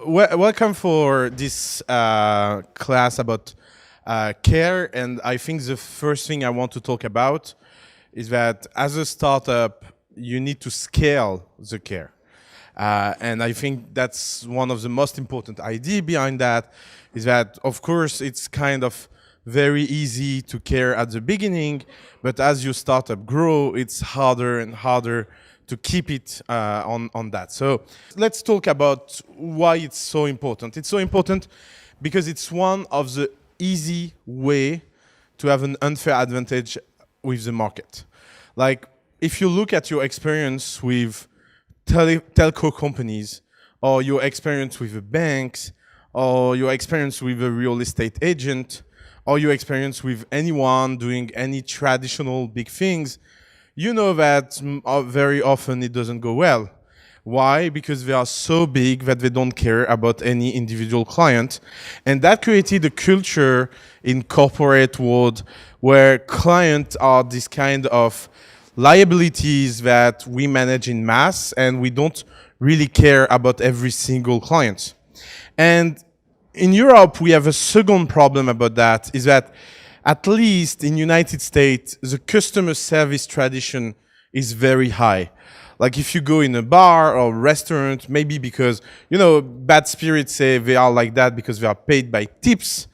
Welcome for this class about care, and I think the first thing I want to talk about is that as a startup, you need to scale the care. And I think that's one of the most important idea behind that, is that, of course, it's kind of very easy to care at the beginning, but as your startup grow, it's harder and harder to keep it on that. So let's talk about why it's so important. It's so important because it's one of the easy way to have an unfair advantage with the market. Like, if you look at your experience with telco companies, or your experience with the banks, or your experience with a real estate agent, or your experience with anyone doing any traditional big things, you know that very often it doesn't go well. Why? Because they are so big that they don't care about any individual client. And that created a culture in corporate world where clients are this kind of liabilities that we manage in mass, and we don't really care about every single client. And in Europe, we have a second problem about that, is that at least in United States, the customer service tradition is very high. Like if you go in a bar or restaurant, maybe because, you know, bad spirits say they are like that because they are paid by tips.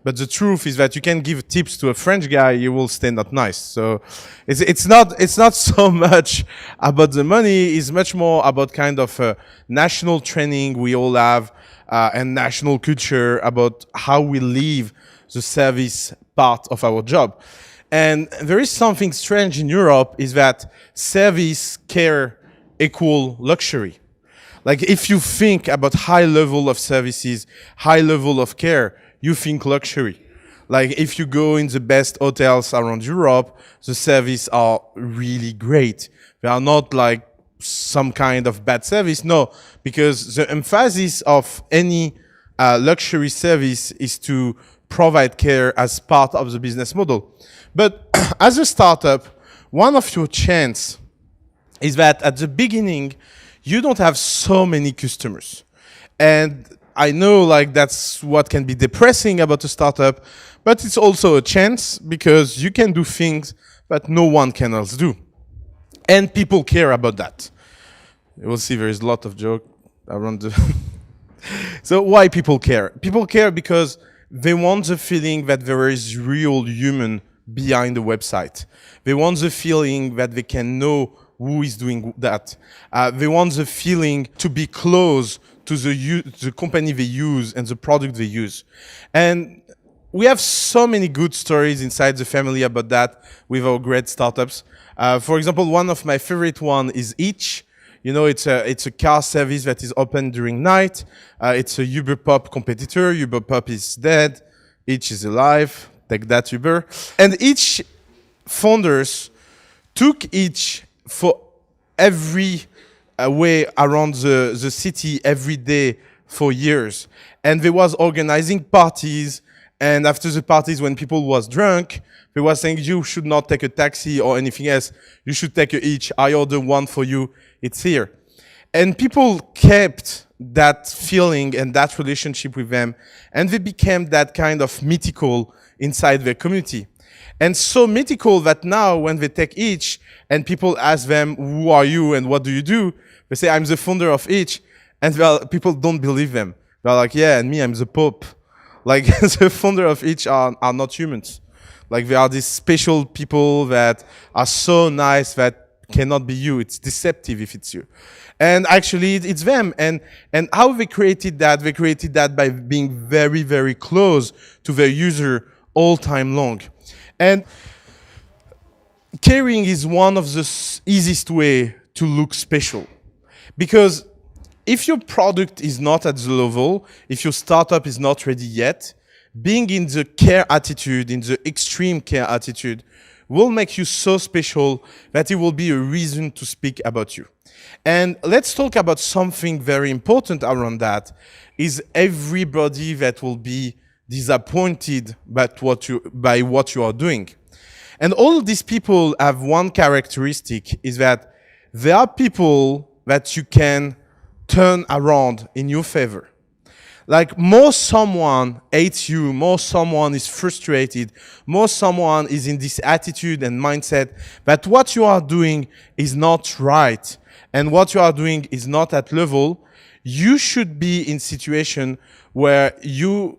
But the truth is that you can give tips to a French guy, you will stay not nice. So it's not so much about the money, it's much more about kind of a national training we all have, and national culture about how we live the service part of our job. And there is something strange in Europe, is that service care equal luxury. Like if you think about high level of services, high level of care, you think luxury. Like if you go in the best hotels around Europe, the service are really great. They are not like some kind of bad service, no, because the emphasis of any luxury service is to provide care as part of the business model. But as a startup, one of your chance is that at the beginning, you don't have so many customers. And I know like that's what can be depressing about a startup, but it's also a chance because you can do things that no one can else do. And people care about that. You will see there is a lot of joke around the... So why people care? People care because they want the feeling that there is real human behind the website. They want the feeling that they can know who is doing that. They want the feeling to be close to the company they use and the product they use. And we have so many good stories inside the family about that with our great startups. For example, one of my favorite one is Each. You know, it's a car service that is open during night. It's a Uber Pop competitor. Uber Pop is dead. Each is alive. Take that, Uber. And Each founders took Each for every way around the city every day for years. And they was organizing parties. And after the parties, when people was drunk, they was saying, you should not take a taxi or anything else. You should take a Each. I order one for you. It's here. And people kept that feeling and that relationship with them, and they became that kind of mythical inside their community. And so mythical that now when they take Each and people ask them, who are you and what do you do? They say, I'm the founder of Each. And people don't believe them. They're like, yeah, and me, I'm the Pope. Like the founder of Each are not humans. Like they are these special people that are so nice that cannot be you. It's deceptive if it's you. And actually it's them. And how they created that by being very, very close to their user all time long. And caring is one of the easiest way to look special. Because if your product is not at the level, if your startup is not ready yet, being in the care attitude, in the extreme care attitude, will make you so special that it will be a reason to speak about you. And let's talk about something very important around that, is everybody that will be disappointed by what you are doing. And all these people have one characteristic, is that they are people that you can turn around in your favor. Like more someone hates you, more someone is frustrated, more someone is in this attitude and mindset that what you are doing is not right and what you are doing is not at level. You should be in situation where you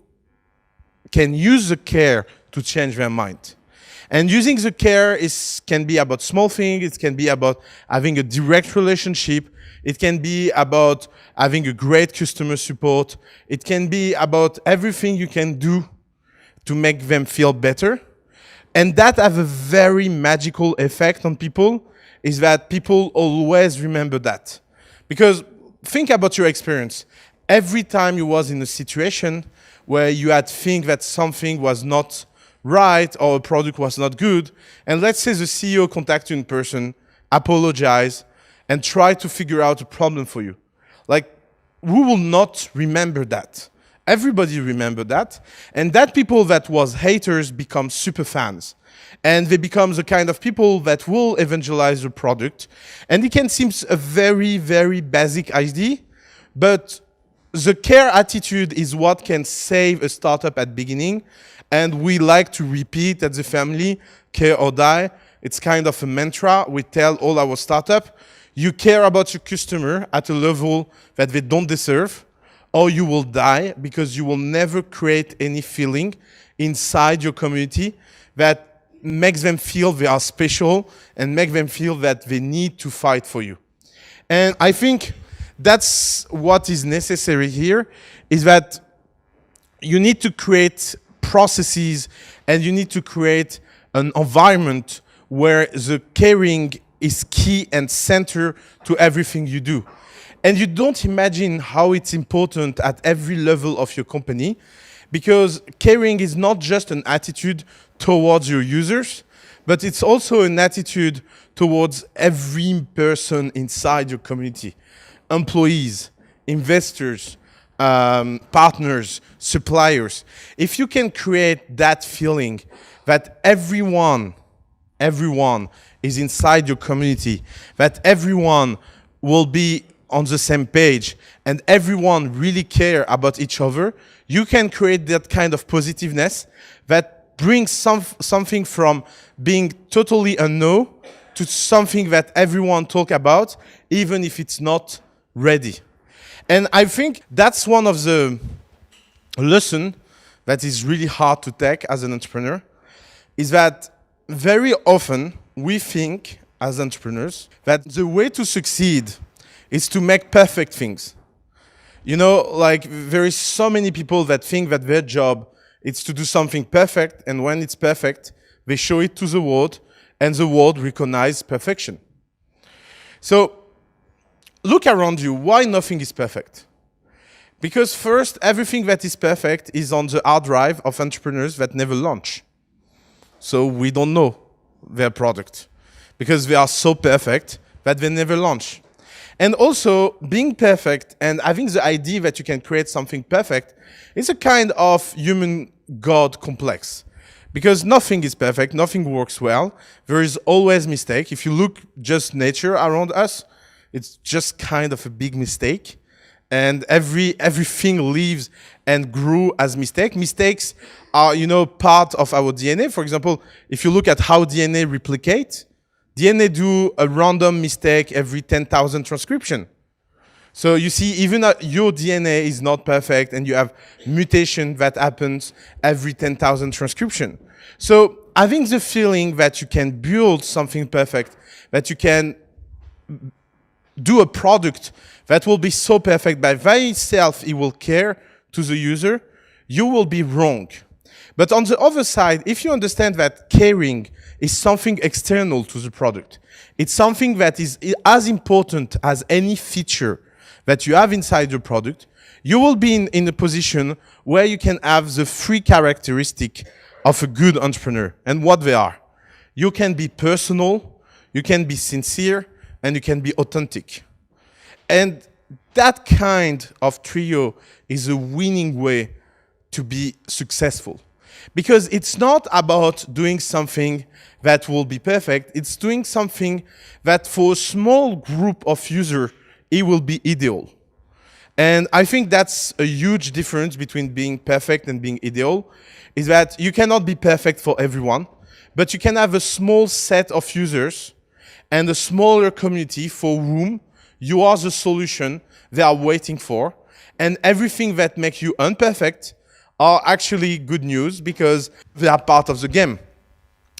can use the care to change their mind. And using the care can be about small things, it can be about having a direct relationship, it can be about having a great customer support, it can be about everything you can do to make them feel better. And that have a very magical effect on people, is that people always remember that. Because think about your experience. Every time you was in a situation where you had think that something was not right or a product was not good, and let's say the CEO contact you in person, apologize, and try to figure out a problem for you. Like, who will not remember that? Everybody remember that. And that people that was haters become super fans. And they become the kind of people that will evangelize the product. And it can seem a very, very basic idea, but the care attitude is what can save a startup at beginning. And we like to repeat at the family, care or die. It's kind of a mantra we tell all our startup. You care about your customer at a level that they don't deserve, or you will die because you will never create any feeling inside your community that makes them feel they are special and make them feel that they need to fight for you. And I think that's what is necessary here, is that you need to create processes and you need to create an environment where the caring is key and center to everything you do. And you don't imagine how it's important at every level of your company, because caring is not just an attitude towards your users, but it's also an attitude towards every person inside your community. Employees, investors, partners, suppliers. If you can create that feeling that everyone is inside your community, that everyone will be on the same page and everyone really care about each other, you can create that kind of positiveness that brings something from being totally a no to something that everyone talk about, even if it's not ready. And I think that's one of the lessons that is really hard to take as an entrepreneur, is that very often we think as entrepreneurs that the way to succeed is to make perfect things. You know, like there is so many people that think that their job is to do something perfect, and when it's perfect, they show it to the world, and the world recognizes perfection. So look around you. Why nothing is perfect? Because first, everything that is perfect is on the hard drive of entrepreneurs that never launch. So we don't know their product because they are so perfect that they never launch. And also, being perfect and having the idea that you can create something perfect is a kind of human God complex. Because nothing is perfect, nothing works well. There is always mistake. If you look just nature around us, it's just kind of a big mistake. And everything lives and grew as mistake. Mistakes are, part of our DNA. For example, if you look at how DNA replicates, DNA do a random mistake every 10,000 transcription. So you see, even your DNA is not perfect, and you have mutation that happens every 10,000 transcription. So having the feeling that you can build something perfect, that you can do a product that will be so perfect by itself, it will care to the user, you will be wrong. But on the other side, if you understand that caring is something external to the product, it's something that is as important as any feature that you have inside your product, you will be in a position where you can have the three characteristics of a good entrepreneur. And what they are: you can be personal, you can be sincere, and you can be authentic. And that kind of trio is a winning way to be successful. Because it's not about doing something that will be perfect, it's doing something that for a small group of users, it will be ideal. And I think that's a huge difference between being perfect and being ideal, is that you cannot be perfect for everyone, but you can have a small set of users and a smaller community for whom you are the solution they are waiting for. And everything that makes you imperfect are actually good news because they are part of the game.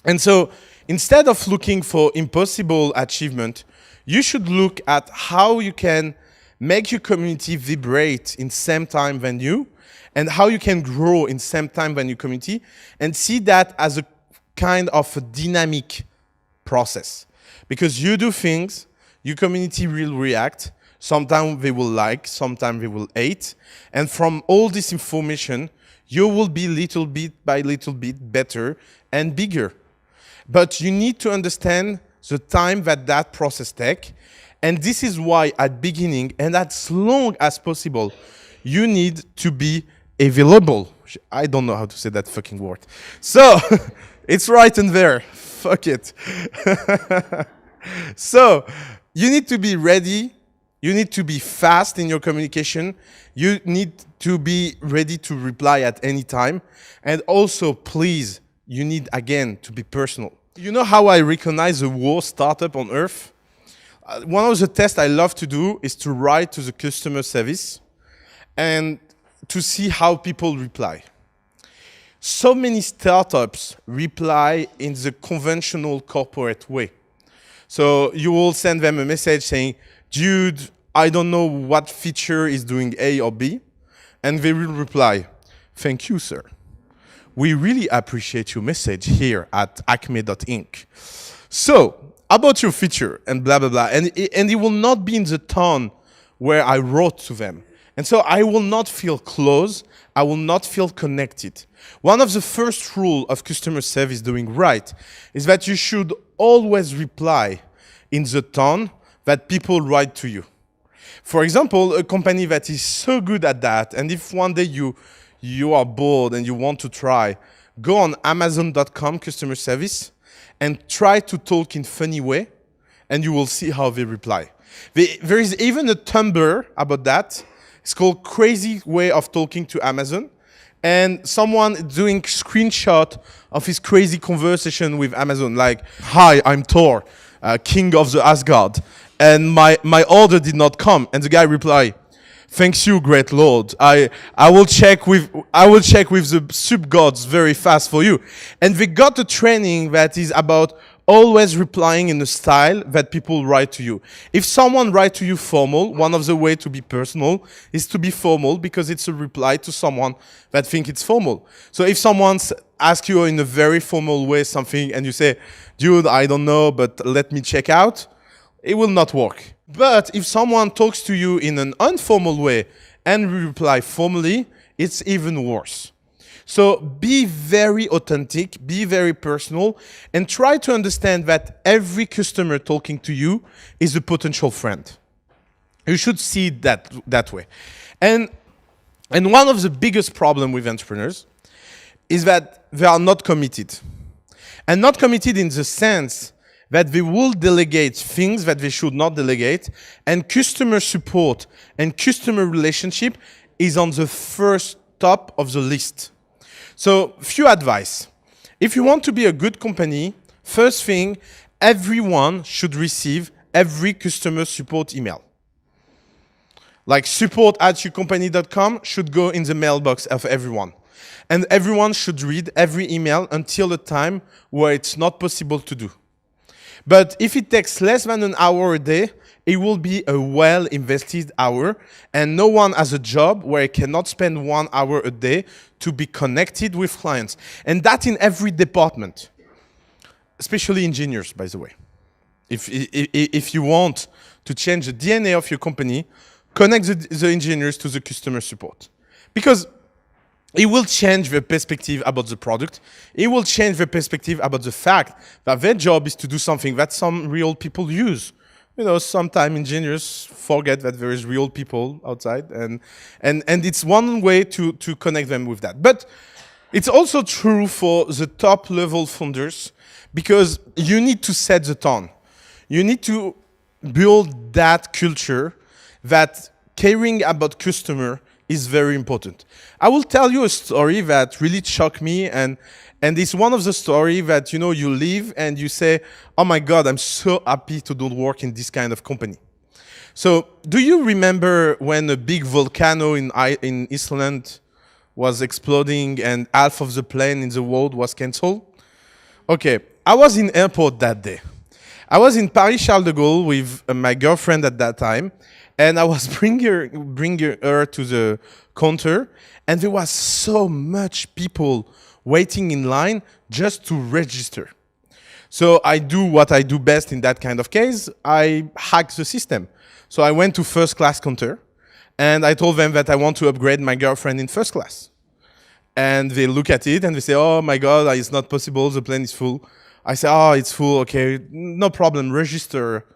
And so instead of looking for impossible achievement, you should look at how you can make your community vibrate in same time than you, and how you can grow in same time than your community, and see that as a kind of a dynamic process. Because you do things, your community will react, sometimes they will like, sometimes they will hate, and from all this information, you will be little bit by little bit better and bigger. But you need to understand the time that that process takes, and this is why at beginning, and as long as possible, you need to be available. I don't know how to say that fucking word. So, it's right in there. Fuck it. So, you need to be ready. You need to be fast in your communication. You need to be ready to reply at any time. And also, please, you need, again, to be personal. You know how I recognize the worst startup on earth? One of the tests I love to do is to write to the customer service and to see how people reply. So many startups reply in the conventional corporate way. So you will send them a message saying, dude, I don't know what feature is doing A or B. And they will reply, thank you, sir. We really appreciate your message here at acme.inc. So, about your feature and blah, blah, blah. And it will not be in the tone where I wrote to them. And so I will not feel close. I will not feel connected. One of the first rules of customer service doing right is that you should always reply in the tone that people write to you. For example, a company that is so good at that, and if one day you are bored and you want to try, go on Amazon.com customer service and try to talk in funny way, and you will see how they reply. There is even a Tumblr about that. It's called Crazy Way of Talking to Amazon. And someone doing screenshot of his crazy conversation with Amazon, like, hi, I'm Thor, king of the Asgard, and my order did not come. And the guy reply, thanks you, great lord. I will check with the sub-gods very fast for you. And they got a training that is about always replying in a style that people write to you. If someone writes to you formal, one of the ways to be personal is to be formal because it's a reply to someone that thinks it's formal. So if someone asks you in a very formal way something and you say, dude, I don't know, but let me check out, it will not work. But if someone talks to you in an informal way and reply formally, it's even worse. So be very authentic, be very personal, and try to understand that every customer talking to you is a potential friend. You should see it that way. And one of the biggest problems with entrepreneurs is that they are not committed. And not committed in the sense that they will delegate things that they should not delegate, and customer support and customer relationship is on the first top of the list. So, few advice. If you want to be a good company, first thing, everyone should receive every customer support email. Like support@yourcompany.com should go in the mailbox of everyone. And everyone should read every email until the time where it's not possible to do. But if it takes less than an hour a day, it will be a well-invested hour, and no one has a job where he cannot spend 1 hour a day to be connected with clients. And that in every department, especially engineers, by the way. If you want to change the DNA of your company, connect the engineers to the customer support. Because it will change the perspective about the product. It will change the perspective about the fact that their job is to do something that some real people use. You know, sometimes engineers forget that there is real people outside, and it's one way to connect them with that. But it's also true for the top level founders, because you need to set the tone. You need to build that culture that caring about customer is very important. I will tell you a story that really shocked me, and it's one of the story that, you know, you live and you say, oh my God, I'm so happy to do work in this kind of company. So do you remember when a big volcano in Iceland was exploding and half of the plane in the world was canceled? Okay, I was in airport that day. I was in Paris Charles de Gaulle with my girlfriend at that time, and I was bringing her to the counter, and there was so much people waiting in line just to register. So I do what I do best in that kind of case. I hack the system. So I went to first class counter, and I told them that I want to upgrade my girlfriend in first class. And they look at it and they say, oh my God, it's not possible, the plane is full. I say, oh, it's full, okay, no problem, register.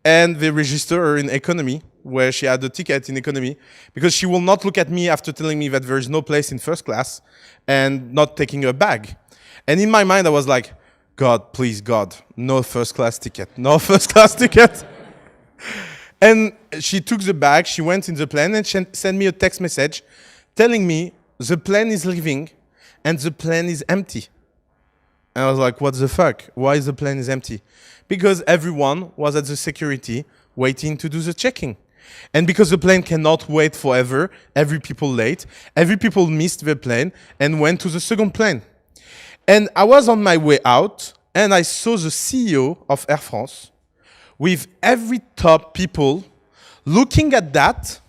And they register her in economy, where she had a ticket in economy, because she will not look at me after telling me that there is no place in first class and not taking her bag. And in my mind, I was like, God, please, God, no first class ticket, no first class ticket. And she took the bag, she went in the plane, and she sent me a text message telling me the plane is leaving and the plane is empty. And I was like, what the fuck? Why is the plane is empty? Because everyone was at the security waiting to do the checking. And because the plane cannot wait forever, every people late, every people missed the plane and went to the second plane. And I was on my way out and I saw the CEO of Air France with every top people looking at that,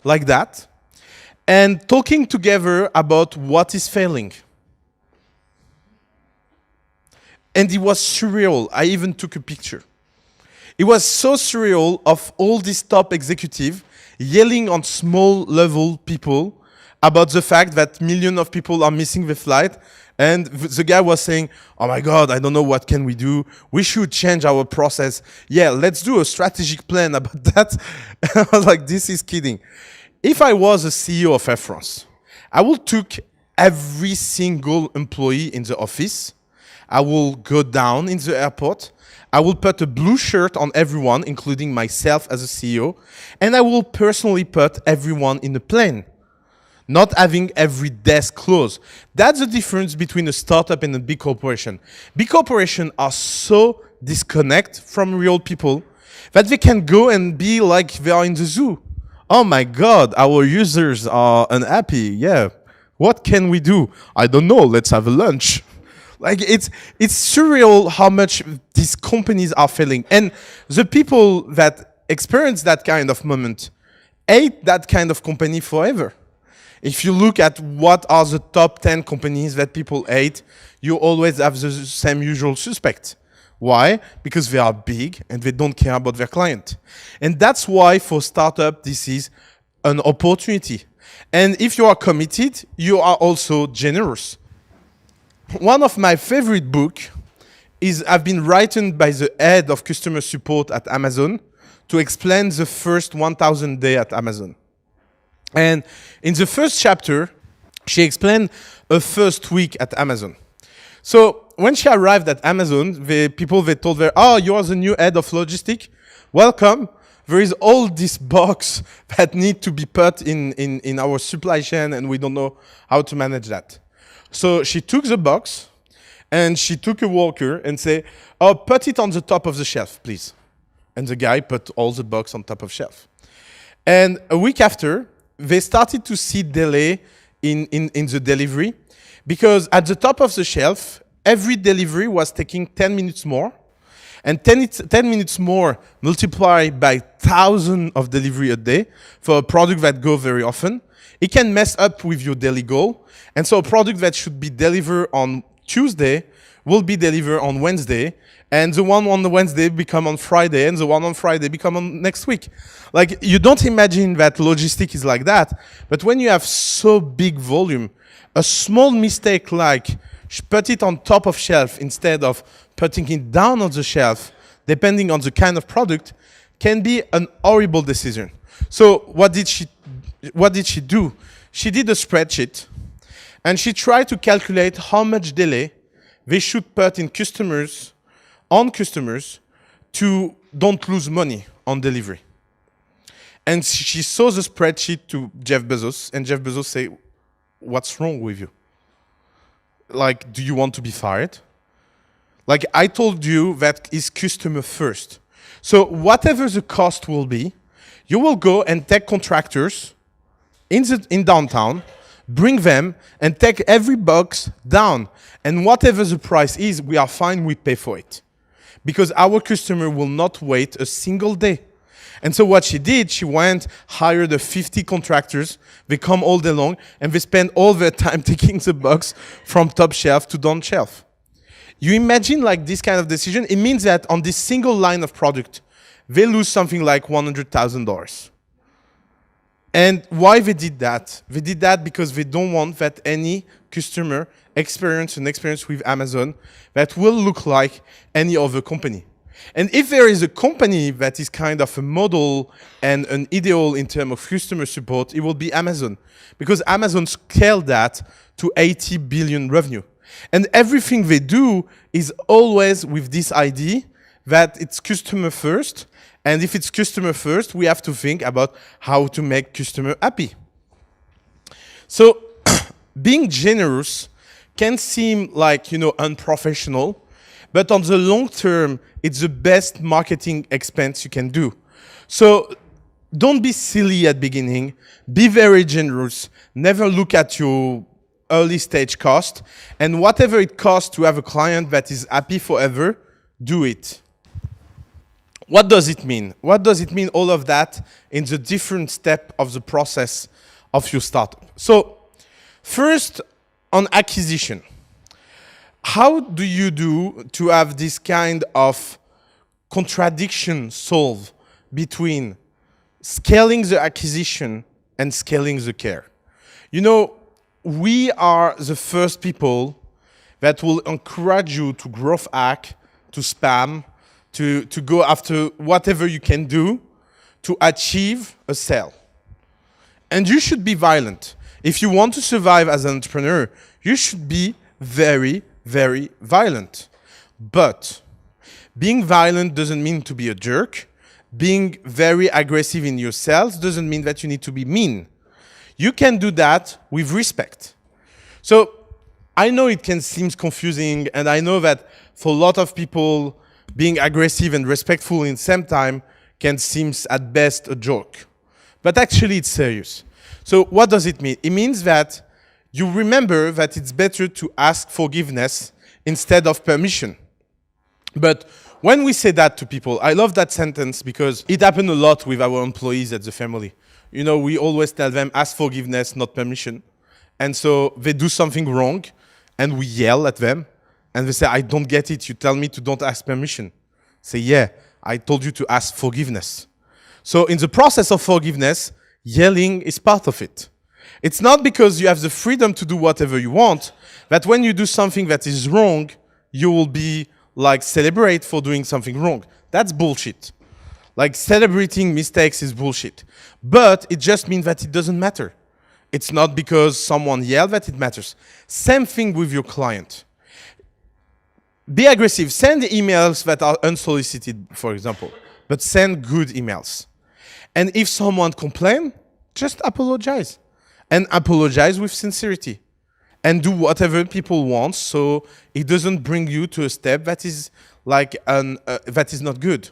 like that, and talking together about what is failing. And it was surreal. I even took a picture. It was so surreal of all these top executives yelling on small level people about the fact that millions of people are missing the flight. And the guy was saying, oh my God, I don't know what can we do. We should change our process. Yeah, let's do a strategic plan about that. I was like, this is kidding. If I was a CEO of Air France, I would take every single employee in the office. I will go down in the airport. I will put a blue shirt on everyone, including myself as a CEO. And I will personally put everyone in the plane, not having every desk closed. That's the difference between a startup and a big corporation. Big corporations are so disconnected from real people that they can go and be like they are in the zoo. Oh my God, our users are unhappy. Yeah, what can we do? I don't know, let's have a lunch. Like it's surreal how much these companies are failing. And the people that experience that kind of moment hate that kind of company forever. If you look at what are the top 10 companies that people hate, you always have the same usual suspect. Why? Because they are big and they don't care about their client. And that's why for startup, this is an opportunity. And if you are committed, you are also generous. One of my favorite books have been written by the head of customer support at Amazon to explain the first 1,000 days at Amazon. And in the first chapter, she explained a first week at Amazon. So when she arrived at Amazon, they told her, oh, you are the new head of logistics. Welcome. There is all this box that need to be put in our supply chain, and we don't know how to manage that. So she took the box, and she took a worker and said, oh, put it on the top of the shelf, please. And the guy put all the box on top of shelf. And a week after, they started to see delay in the delivery, because at the top of the shelf, every delivery was taking 10 minutes more. And 10 minutes more multiplied by 1,000 of delivery a day for a product that goes very often, it can mess up with your daily goal. And so a product that should be delivered on Tuesday will be delivered on Wednesday, and the one on the Wednesday become on Friday, and the one on Friday become on next week. Like, you don't imagine that logistics is like that, but when you have so big volume, a small mistake like put it on top of shelf instead of putting it down on the shelf, depending on the kind of product, can be an horrible decision. So what did she do? She did a spreadsheet, and she tried to calculate how much delay they should put in customers to don't lose money on delivery. And she saw the spreadsheet to Jeff Bezos, and Jeff Bezos say, "What's wrong with you? Like, do you want to be fired? Like, I told you that is customer first. So whatever the cost will be, you will go and take contractors in downtown, bring them and take every box down. And whatever the price is, we are fine, we pay for it. Because our customer will not wait a single day." And so what she did, she went, hired 50 contractors, they come all day long, and they spend all their time taking the box from top shelf to down shelf. You imagine like this kind of decision, it means that on this single line of product, they lose something like $100,000. And why they did that? They did that because they don't want that any customer experience an experience with Amazon that will look like any other company. And if there is a company that is kind of a model and an ideal in terms of customer support, it will be Amazon. Because Amazon scaled that to 80 billion revenue. And everything they do is always with this idea that it's customer first. And if it's customer first, we have to think about how to make customer happy. So being generous can seem like, unprofessional, but on the long term, it's the best marketing expense you can do. So don't be silly at beginning. Be very generous. Never look at your early stage cost. And whatever it costs to have a client that is happy forever, do it. What does it mean? What does it mean, all of that, in the different step of the process of your startup? So first, on acquisition. How do you do to have this kind of contradiction solved between scaling the acquisition and scaling the care? We are the first people that will encourage you to growth hack, to spam, to go after whatever you can do to achieve a sale. And you should be violent. If you want to survive as an entrepreneur, you should be very, very violent. But being violent doesn't mean to be a jerk. Being very aggressive in your sales doesn't mean that you need to be mean. You can do that with respect. So I know it can seem confusing, and I know that for a lot of people, being aggressive and respectful in the same time can seem at best a joke. But actually it's serious. So what does it mean? It means that you remember that it's better to ask forgiveness instead of permission. But when we say that to people, I love that sentence because it happened a lot with our employees at the family. We always tell them, ask forgiveness, not permission. And so they do something wrong and we yell at them and they say, I don't get it. You tell me to don't ask permission. Say, yeah, I told you to ask forgiveness. So in the process of forgiveness, yelling is part of it. It's not because you have the freedom to do whatever you want, that when you do something that is wrong, you will be like celebrate for doing something wrong. That's bullshit. Like celebrating mistakes is bullshit. But it just means that it doesn't matter. It's not because someone yelled that it matters. Same thing with your client. Be aggressive. Send emails that are unsolicited, for example, but send good emails. And if someone complains, just apologize. And apologize with sincerity. And do whatever people want so it doesn't bring you to a step that is like that is not good.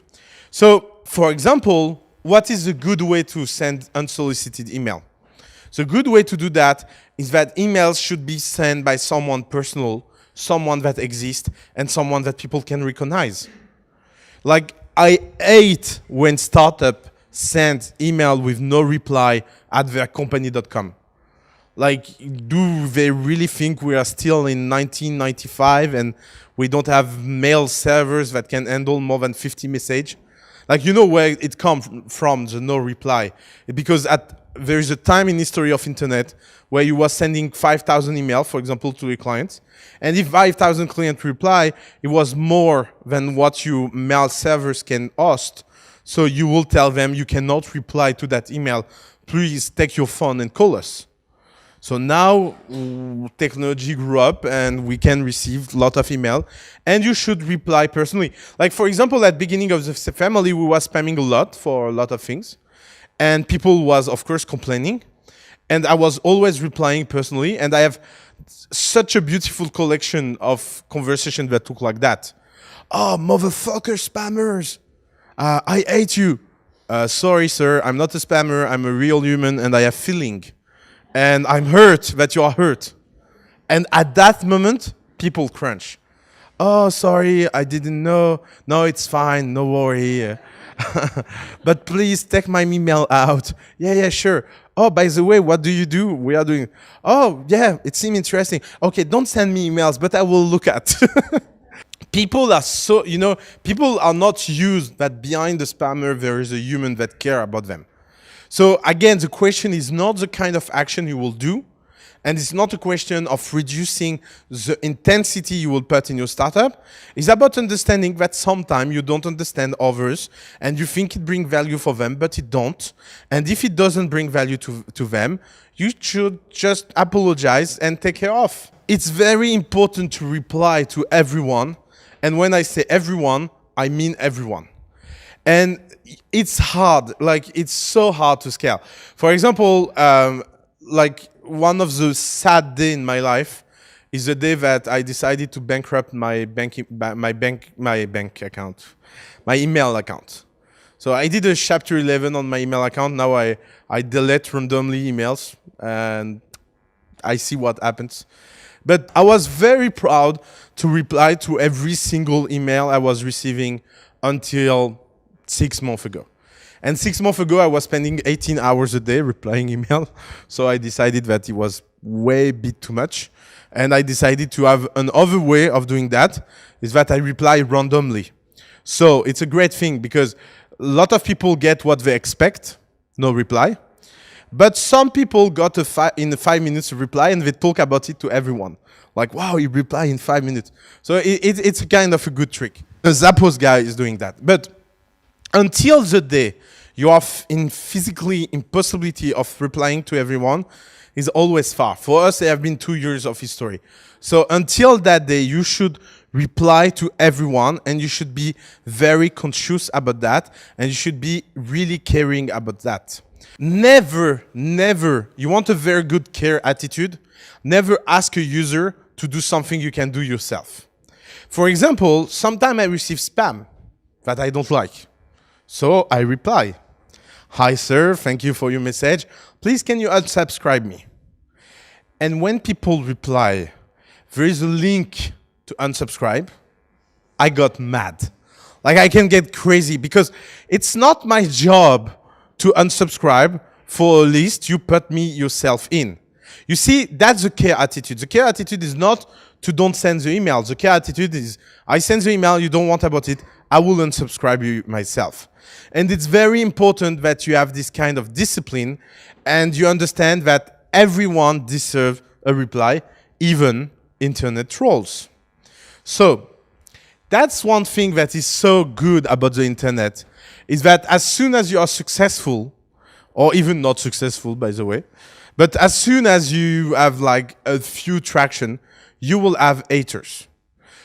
So, for example, what is a good way to send unsolicited email? The good way to do that is that emails should be sent by someone personal, someone that exists, and someone that people can recognize. Like, I hate when startup send email with no reply at their company.com. Like, do they really think we are still in 1995 and we don't have mail servers that can handle more than 50 messages? Like, where it comes from, the no reply. Because there is a time in history of internet where you were sending 5,000 emails, for example, to a client. And if 5,000 clients reply, it was more than what your mail servers can host. So you will tell them you cannot reply to that email. Please take your phone and call us. So now technology grew up and we can receive a lot of email and you should reply personally. Like, for example, at the beginning of the family, we were spamming a lot for a lot of things. and people was, of course, complaining. And I was always replying personally, and I have such a beautiful collection of conversation that look like that. Oh, motherfucker spammers. I hate you. Sorry, sir, I'm not a spammer. I'm a real human, and I have feeling. And I'm hurt that you are hurt. And at that moment, people crunch. Oh, sorry, I didn't know. No, it's fine, no worry. But please take my email out. Yeah, sure. Oh, by the way, what do you do? We are doing. Oh, yeah, it seemed interesting. Okay, don't send me emails, but I will look at. People are so, people are not used that behind the spammer there is a human that care about them. So again, the question is not the kind of action you will do, and it's not a question of reducing the intensity you will put in your startup. It's about understanding that sometimes you don't understand others and you think it brings value for them, but it don't. And if it doesn't bring value to them, you should just apologize and take care of. It's very important to reply to everyone. And when I say everyone, I mean everyone. And it's hard, it's so hard to scale. For example, one of the sad days in my life is the day that I decided to bankrupt my bank account, my email account. So I did a chapter 11 on my email account. Now I delete randomly emails and I see what happens. But I was very proud to reply to every single email I was receiving until 6 months ago. And 6 months ago, I was spending 18 hours a day replying email. So I decided that it was way bit too much. And I decided to have another way of doing that, is that I reply randomly. So it's a great thing because a lot of people get what they expect, no reply. But some people got in 5 minutes of reply and they talk about it to everyone. Like, wow, he replied in 5 minutes. So it's kind of a good trick. The Zappos guy is doing that. But until the day you are in physically impossibility of replying to everyone is always far. For us, there have been 2 years of history. So until that day, you should reply to everyone and you should be very conscious about that and you should be really caring about that. Never, you want a very good care attitude, never ask a user to do something you can do yourself. For example, sometimes I receive spam that I don't like. So I reply, hi sir, thank you for your message. Please can you unsubscribe me? And when people reply, there is a link to unsubscribe, I got mad. I can get crazy because it's not my job to unsubscribe for a list you put me yourself in. You see, that's the care attitude. The care attitude is not to don't send the email. The care attitude is, I send the email, you don't want about it, I will unsubscribe you myself. And it's very important that you have this kind of discipline and you understand that everyone deserves a reply, even internet trolls. So that's one thing that is so good about the internet, is that as soon as you are successful, or even not successful, by the way, but as soon as you have a few traction, you will have haters.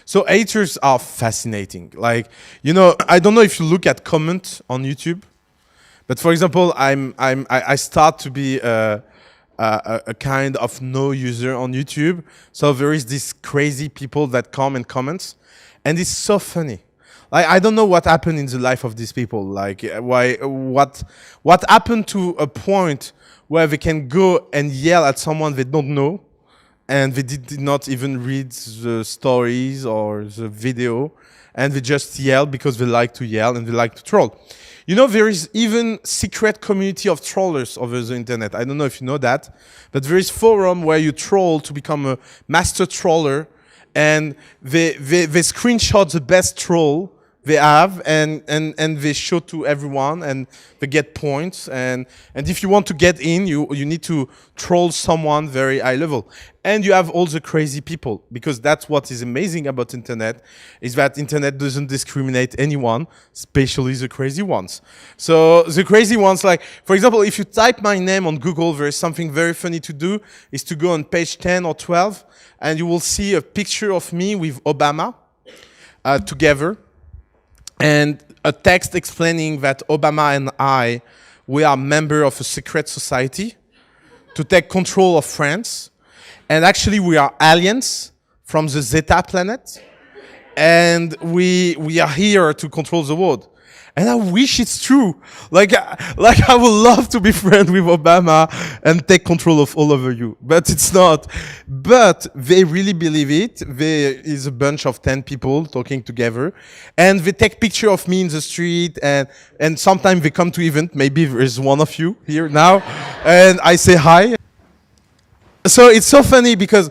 So haters are fascinating. I don't know if you look at comments on YouTube, but for example, I start to be a kind of no user on YouTube. So there is these crazy people that come and comment, and it's so funny. I don't know what happened in the life of these people. What happened to a point where they can go and yell at someone they don't know, and they did not even read the stories or the video, and they just yell because they like to yell and they like to troll. There is even secret community of trollers over the internet. I don't know if you know that, but there is forum where you troll to become a master troller, and they screenshot the best troll they have and they show to everyone and they get points and if you want to get in you need to troll someone very high level. And you have all the crazy people, because that's what is amazing about internet, is that internet doesn't discriminate anyone, especially the crazy ones. So the crazy ones, for example, if you type my name on Google, there is something very funny to do, is to go on page 10 or 12 and you will see a picture of me with Obama together, and a text explaining that Obama and I we are member of a secret society to take control of France. And actually we are aliens from the Zeta planet. And we are here to control the world. And I wish it's true. Like I would love to be friends with Obama and take control of all of you. But it's not. But they really believe it. There is a bunch of 10 people talking together. And they take picture of me in the street. And sometimes they come to event. Maybe there's one of you here now. And I say hi. So it's so funny because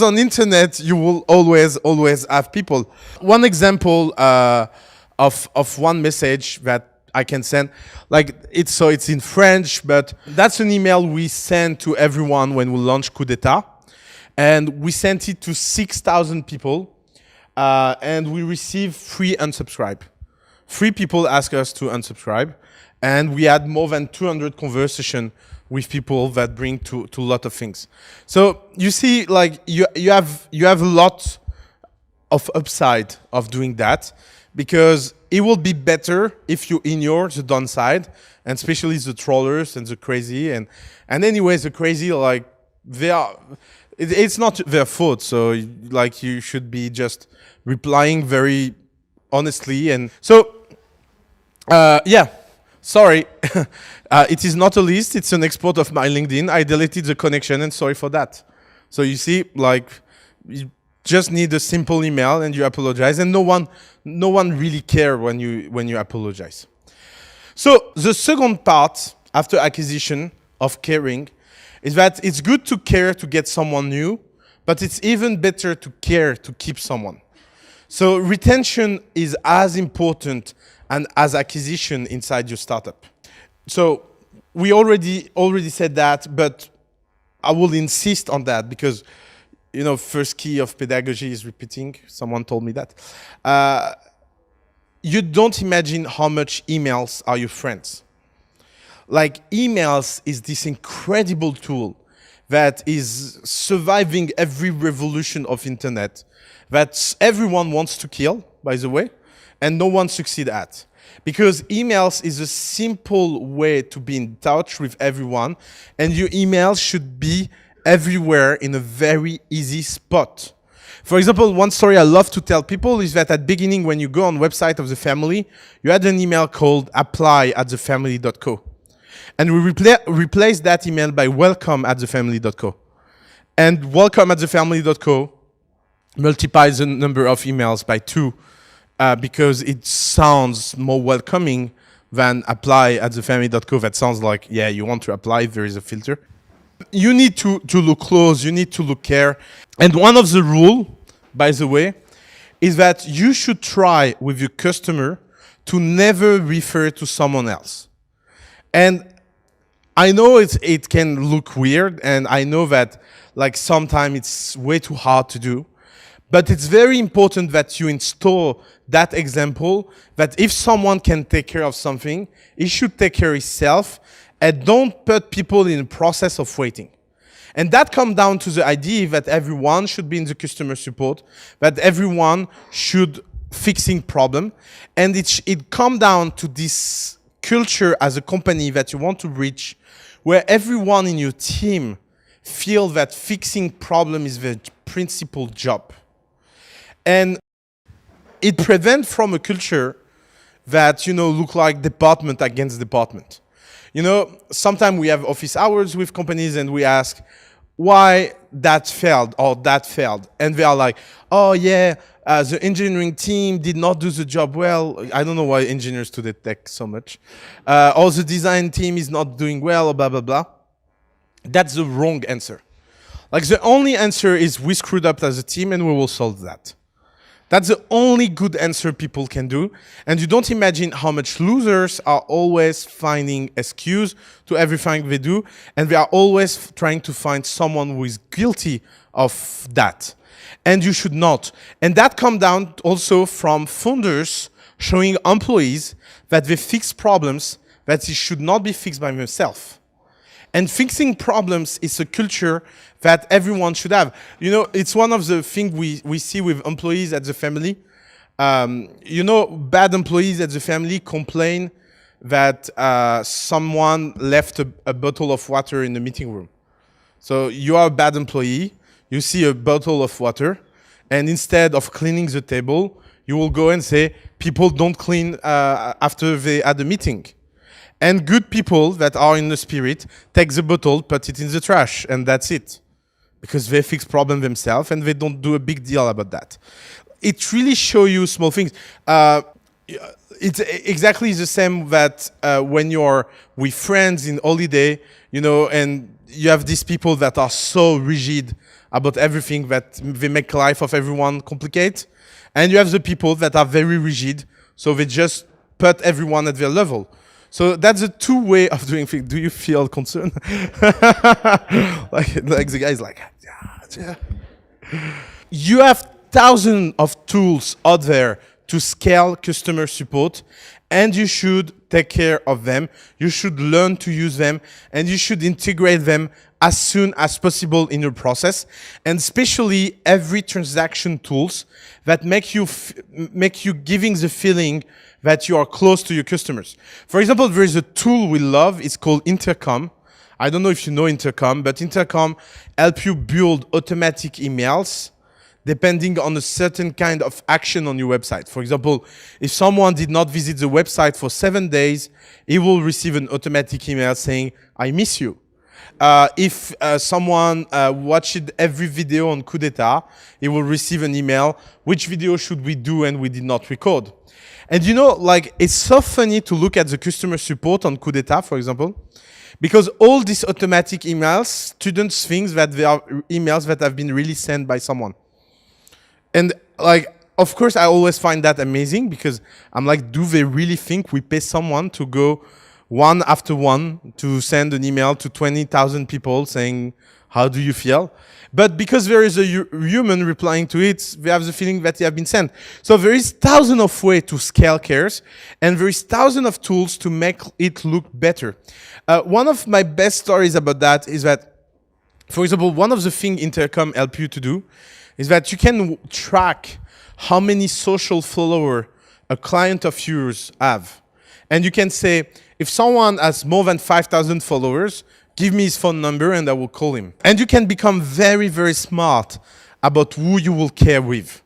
on the internet you will always have people. One example of one message that I can send, like it's in French, but that's an email we send to everyone when we launch Koudetat, and we sent it to 6,000 people, and we received 3 unsubscribe. 3 people asked us to unsubscribe, and we had more than 200 conversations with people that bring to a lot of things. So you see, like you have a lot of upside of doing that, because it will be better if you ignore the downside, and especially the trollers and the crazy. And anyways, the crazy, like it's not their fault. So like you should be just replying very honestly. And so, yeah, sorry. It is not a list, it's an export of my LinkedIn. I deleted the connection and sorry for that. So you see, like, you just need a simple email and you apologize, and no one really cares when you apologize. So the second part after acquisition of caring is that it's good to care to get someone new, but it's even better to care to keep someone. So retention is as important as acquisition inside your startup. So we already said that, but I will insist on that because, you know, first key of pedagogy is repeating. Someone told me that. You don't imagine how much emails are your friends. Like, emails is this incredible tool that is surviving every revolution of internet that everyone wants to kill, by the way, and no one succeeds at. Because emails is a simple way to be in touch with everyone, and your emails should be everywhere in a very easy spot. For example, one story I love to tell people is that at the beginning, when you go on the website of the family, you had an email called apply@thefamily.co. And we replaced that email by welcome@thefamily.co. And welcome@thefamily.co multiplies the number of emails by 2 because it sounds more welcoming than apply@thefamily.co. That sounds like, yeah, you want to apply, there is a filter. You need to look close, you need to look care. And one of the rules, by the way, is that you should try with your customer to never refer to someone else. And I know it can look weird, and I know that like sometimes it's way too hard to do, but it's very important that you install that example, that if someone can take care of something, he should take care of himself, and don't put people in a process of waiting. And that comes down to the idea that everyone should be in the customer support, that everyone should fixing problem, and it comes down to this culture as a company that you want to reach, where everyone in your team feel that fixing problem is the principal job. And it prevents from a culture that, you know, look like department against department. You know, sometimes we have office hours with companies and we ask why that failed or that failed. And they are like, oh yeah, the engineering team did not do the job well. I don't know why engineers today tech so much. Or the design team is not doing well, or blah, blah, blah. That's the wrong answer. Like, the only answer is we screwed up as a team and we will solve that. That's the only good answer people can do. And you don't imagine how much losers are always finding excuse to everything they do. And they are always trying to find someone who is guilty of that. And you should not. And that comes down also from founders showing employees that they fix problems that it should not be fixed by themselves. And fixing problems is a culture that everyone should have. You know, it's one of the things we see with employees at the family. You know, bad employees at the family complain that someone left a bottle of water in the meeting room. So you are a bad employee, you see a bottle of water, and instead of cleaning the table, you will go and say, people don't clean after they had a meeting. And good people that are in the spirit take the bottle, put it in the trash, and that's it. Because they fix problem themselves and they don't do a big deal about that. It really shows you small things. It's exactly the same that when you're with friends in holiday, you know, and you have these people that are so rigid about everything that they make life of everyone complicated. And you have the people that are very rigid, so they just put everyone at their level. So that's a two-way of doing things. Do you feel concerned? like the guy is like, yeah. You have thousands of tools out there to scale customer support, and you should take care of them. You should learn to use them, and you should integrate them as soon as possible in your process, and especially every transaction tools that make you giving the feeling that you are close to your customers. For example, there is a tool we love. It's called Intercom. I don't know if you know Intercom, but Intercom helps you build automatic emails depending on a certain kind of action on your website. For example, if someone did not visit the website for 7 days, he will receive an automatic email saying, I miss you. If someone watched every video on koudetat, he will receive an email, which video should we do and we did not record. And you know, like, it's so funny to look at the customer support on koudetat, for example, because all these automatic emails, students think that they are emails that have been really sent by someone. And like, of course, I always find that amazing because I'm like, do they really think we pay someone to go one after one to send an email to 20,000 people saying, how do you feel? But because there is a human replying to it, they have the feeling that they have been sent. So there is thousands of ways to scale cares, and there is thousands of tools to make it look better. One of my best stories about that is that, for example, one of the things Intercom help you to do is that you can track how many social followers a client of yours have. And you can say, if someone has more than 5,000 followers, give me his phone number and I will call him. And you can become very, very smart about who you will care with,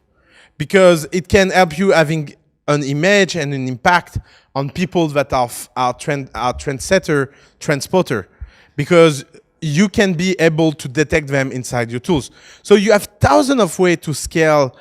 because it can help you having an image and an impact on people that are trendsetter, transporter, because you can be able to detect them inside your tools. So you have thousands of ways to scale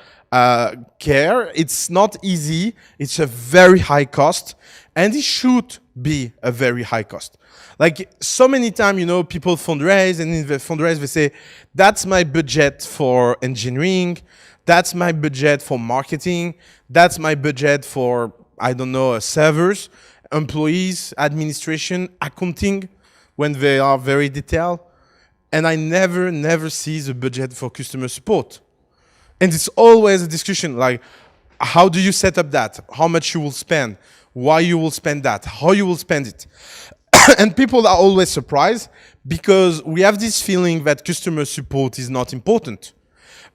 care. It's not easy. It's a very high cost, and it should be a very high cost. Like, so many times, you know, people fundraise, and in the fundraise, they say, that's my budget for engineering, that's my budget for marketing, that's my budget for, I don't know, servers, employees, administration, accounting, when they are very detailed. And I never see the budget for customer support. And it's always a discussion, like, how do you set up that? How much you will spend? Why you will spend that? How you will spend it? And people are always surprised because we have this feeling that customer support is not important.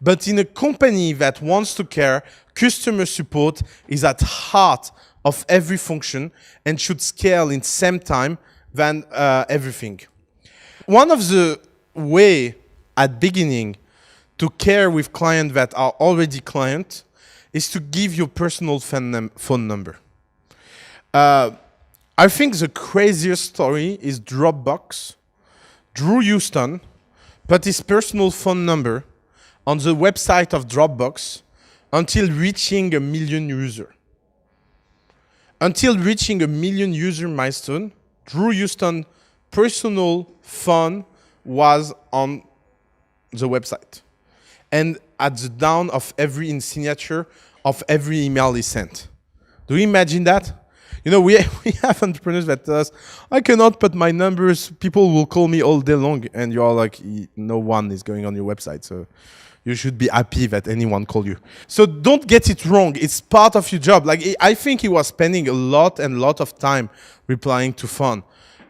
But in a company that wants to care, customer support is at heart of every function and should scale in same time than everything. One of the way at beginning to care with clients that are already clients is to give your personal phone number. I think the craziest story is Dropbox. Drew Houston put his personal phone number on the website of Dropbox until reaching 1 million users. Until reaching 1 million user milestone, Drew Houston's personal phone was on the website. And at the down of every signature of every email he sent. Do you imagine that? You know, we have entrepreneurs that tell us, I cannot put my numbers, people will call me all day long, and you're like, no one is going on your website, so you should be happy that anyone call you. So don't get it wrong, it's part of your job. Like, I think he was spending a lot of time replying to phone.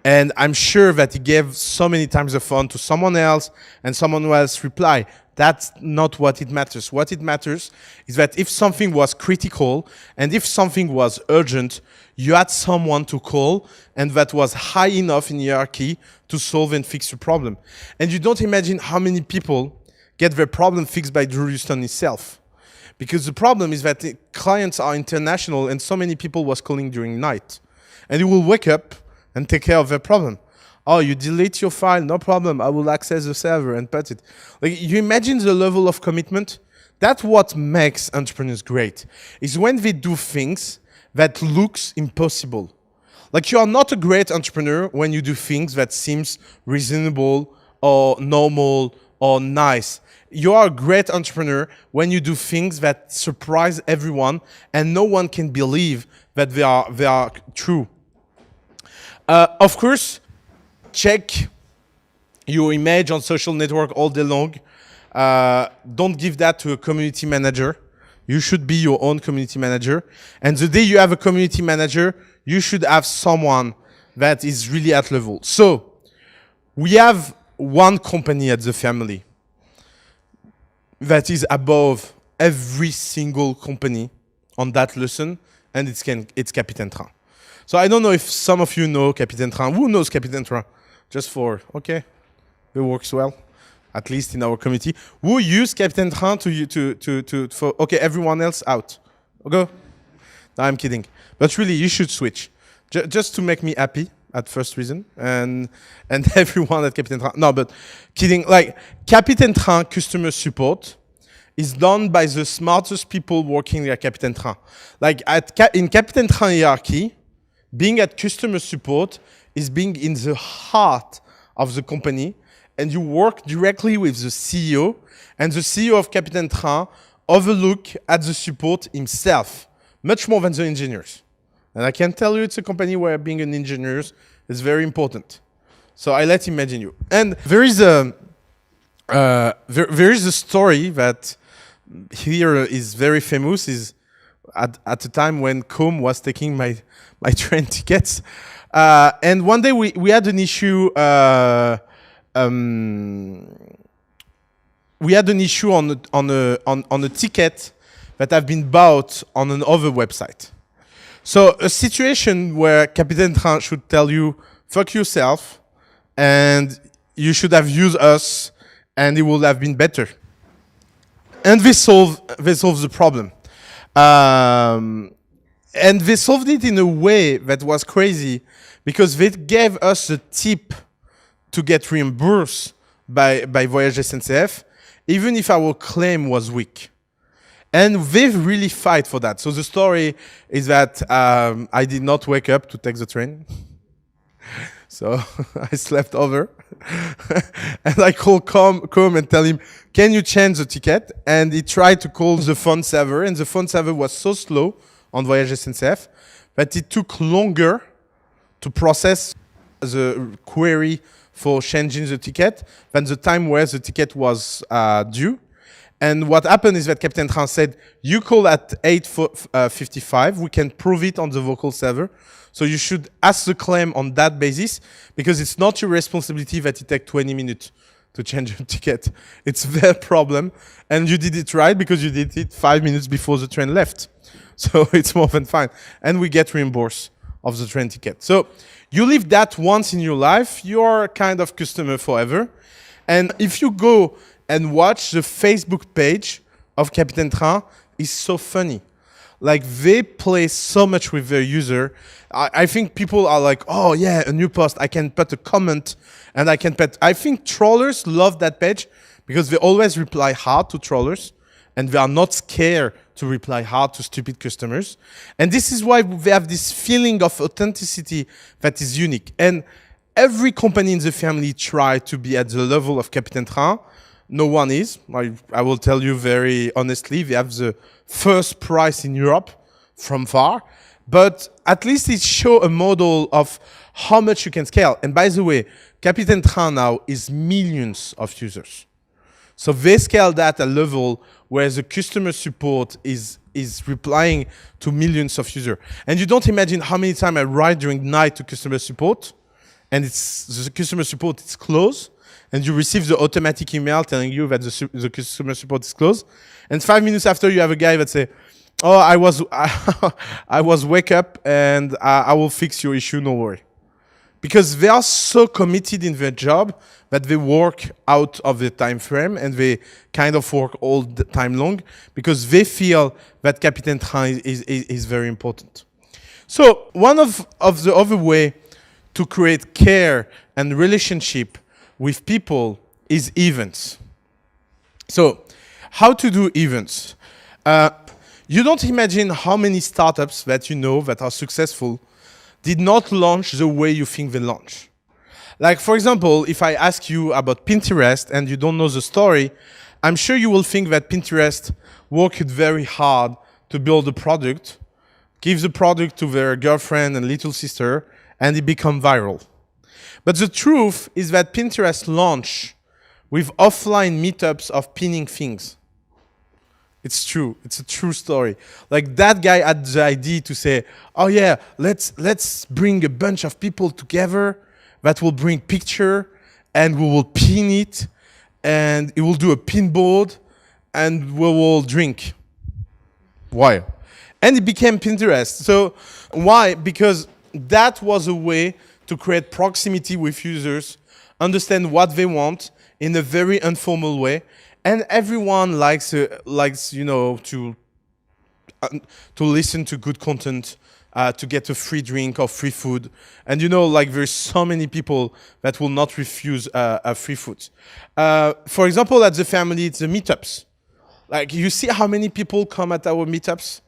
And I'm sure that he gave so many times the phone to someone else and someone else reply. That's not what it matters. What it matters is that if something was critical and if something was urgent, you had someone to call and that was high enough in hierarchy to solve and fix your problem. And you don't imagine how many people get their problem fixed by Drew Houston himself. Because the problem is that the clients are international and so many people was calling during night. And you will wake up and take care of their problem. Oh, you delete your file, no problem. I will access the server and put it. Like, you imagine the level of commitment? That's what makes entrepreneurs great, is when they do things that looks impossible. Like, you are not a great entrepreneur when you do things that seems reasonable or normal or nice. You are a great entrepreneur when you do things that surprise everyone and no one can believe that they are true. Of course, check your image on social network all day long. Don't give that to a community manager. You should be your own community manager. And the day you have a community manager, you should have someone that is really at level. So we have one company at the family that is above every single company on that lesson, and it's Capitaine Train. So I don't know if some of you know Capitaine Train. Who knows Capitaine Train? Just for, okay, it works well, at least in our community. Who use Capitaine Train for, okay, everyone else out. Go. No, I'm kidding. But really, you should switch. Just to make me happy at first reason. And everyone at Capitaine Train. No, but kidding. Like, Capitaine Train customer support is done by the smartest people working at Capitaine Train. Like, in Capitaine Train hierarchy, being at customer support is being in the heart of the company, and you work directly with the CEO, and the CEO of Capitaine Train overlook at the support himself, much more than the engineers. And I can tell you it's a company where being an engineer is very important. So I let imagine you. And there is a story that here is very famous, is at the time when Com was taking my train tickets. And one day we had an issue. We had an issue on a ticket that have been bought on another website. So a situation where Capitaine Train should tell you, fuck yourself, and you should have used us, and it would have been better. And they solved the problem. And they solved it in a way that was crazy, because they gave us a tip to get reimbursed by Voyage SNCF, even if our claim was weak. And they really fight for that. So the story is that I did not wake up to take the train. So I slept over. And I called Com and tell him, can you change the ticket? And he tried to call the phone server, and the phone server was so slow on Voyage SNCF that it took longer to process the query for changing the ticket than the time where the ticket was due. And what happened is that Capitaine Train said, you call at 8:55, we can prove it on the vocal server. So you should ask the claim on that basis, because it's not your responsibility that it takes 20 minutes to change your ticket. It's their problem. And you did it right because you did it 5 minutes before the train left. So it's more than fine. And we get reimbursed of the train ticket. So you live that once in your life, you're kind of customer forever. And if you go and watch the Facebook page of Capitaine Train, it's so funny. Like, they play so much with their user. I think people are like, oh yeah, a new post, I can put a comment, and I can put... I think trollers love that page because they always reply hard to trollers, and they are not scared to reply hard to stupid customers. And this is why they have this feeling of authenticity that is unique. And every company in the family try to be at the level of Capitaine Train. No one is. I will tell you very honestly, they have the first price in Europe from far. But at least it shows a model of how much you can scale. And by the way, Capitaine Train now is millions of users. So they scale that at a level where the customer support is replying to millions of users. And you don't imagine how many times I write during night to customer support, and it's the customer support is closed, and you receive the automatic email telling you that the customer support is closed, and 5 minutes after you have a guy that say, "Oh, I was wake up and I will fix your issue, no worry," because they are so committed in their job that they work out of the time frame and they kind of work all the time long because they feel that capitaine train is very important. So one of the other way to create care and relationship with people is events. So how to do events? You don't imagine how many startups that you know that are successful did not launch the way you think they launch. Like, for example, if I ask you about Pinterest and you don't know the story, I'm sure you will think that Pinterest worked very hard to build a product, give the product to their girlfriend and little sister, and it become viral. But the truth is that Pinterest launched with offline meetups of pinning things. It's true. It's a true story. Like that guy had the idea to say, "Oh yeah, let's bring a bunch of people together that will bring picture and we will pin it and it will do a pin board and we will drink." Why? And it became Pinterest. So why? Because that was a way to create proximity with users, understand what they want in a very informal way. And everyone likes you know, to listen to good content, to get a free drink or free food. And you know, like there's so many people that will not refuse a free food. For example, at the family, it's the meetups. Like you see how many people come at our meetups?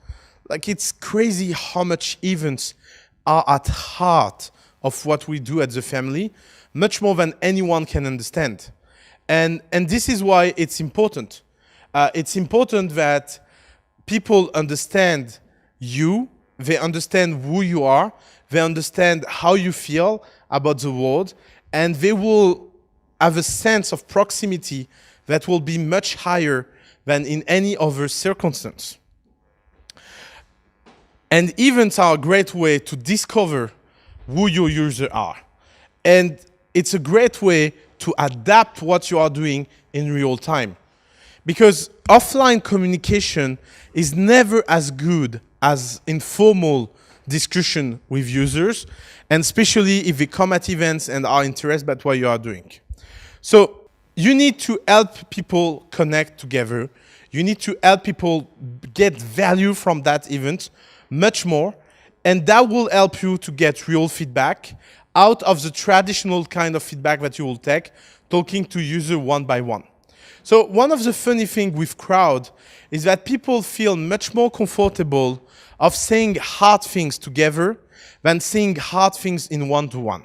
Like it's crazy how much events are at heart of what we do at the family, much more than anyone can understand. And this is why it's important. It's important that people understand you, they understand who you are, they understand how you feel about the world, and they will have a sense of proximity that will be much higher than in any other circumstance. And events are a great way to discover who your users are. And it's a great way to adapt what you are doing in real time. Because offline communication is never as good as informal discussion with users, and especially if they come at events and are interested by what you are doing. So you need to help people connect together. You need to help people get value from that event much more, and that will help you to get real feedback out of the traditional kind of feedback that you will take, talking to user one by one. So one of the funny things with crowd is that people feel much more comfortable of saying hard things together than saying hard things in one-to-one.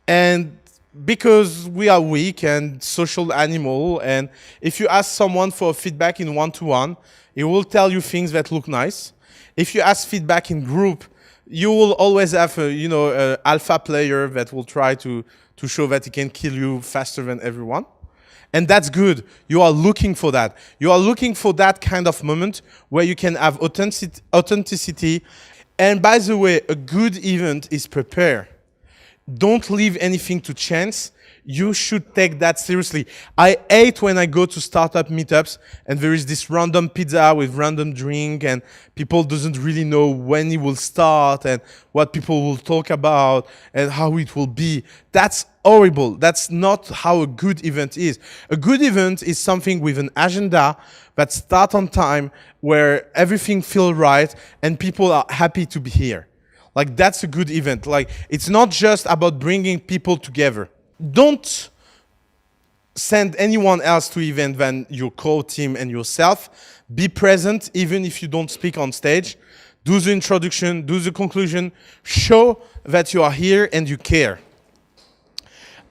And because we are weak and social animal, and if you ask someone for feedback in one-to-one, he will tell you things that look nice. If you ask feedback in group, you will always have a, alpha player that will try to show that he can kill you faster than everyone. And that's good. You are looking for that. You are looking for that kind of moment where you can have authenticity. And by the way, a good event is prepared. Don't leave anything to chance. You should take that seriously. I hate when I go to startup meetups and there is this random pizza with random drink and people doesn't really know when it will start and what people will talk about and how it will be. That's horrible. That's not how a good event is. A good event is something with an agenda that starts on time, where everything feels right and people are happy to be here. Like that's a good event. Like it's not just about bringing people together. Don't send anyone else to event than your core team and yourself. Be present even if you don't speak on stage. Do the introduction, do the conclusion. Show that you are here and you care.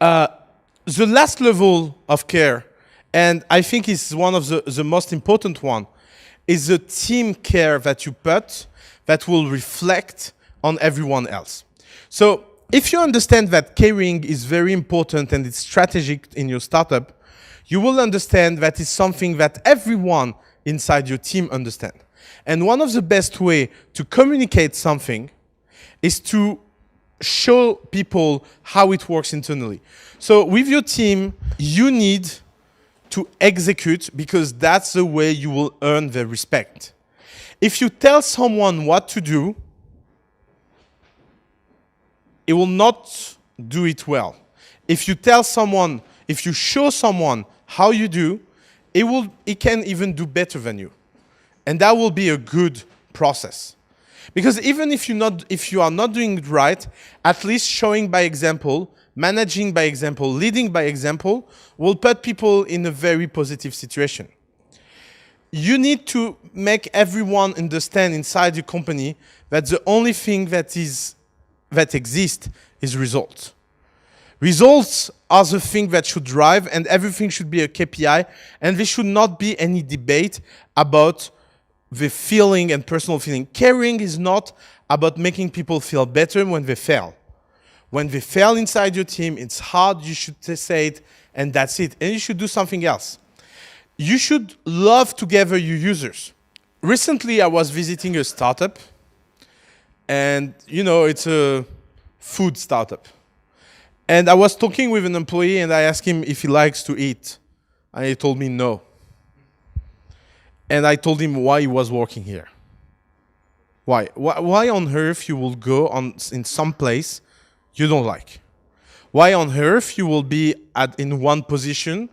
The last level of care, and I think is one of the most important one, is the team care that you put that will reflect on everyone else. So if you understand that caring is very important and it's strategic in your startup, you will understand that it's something that everyone inside your team understands. And one of the best way to communicate something is to show people how it works internally. So with your team, you need to execute because that's the way you will earn their respect. If you tell someone what to do, it will not do it well. If you tell someone, if you show someone how you do, it can even do better than you. And that will be a good process. Because even if you are not doing it right, at least showing by example, managing by example, leading by example, will put people in a very positive situation. You need to make everyone understand inside your company that the only thing that exists is results. Results are the thing that should drive, and everything should be a KPI, and there should not be any debate about the feeling and personal feeling. Caring is not about making people feel better when they fail. When they fail inside your team, it's hard, you should say it, and that's it. And you should do something else. You should love together your users. Recently, I was visiting a startup, and it's a food startup. And I was talking with an employee, and I asked him if he likes to eat. And he told me no. And I told him why he was working here. Why? Why on earth you will go in some place you don't like? Why on earth you will be in one position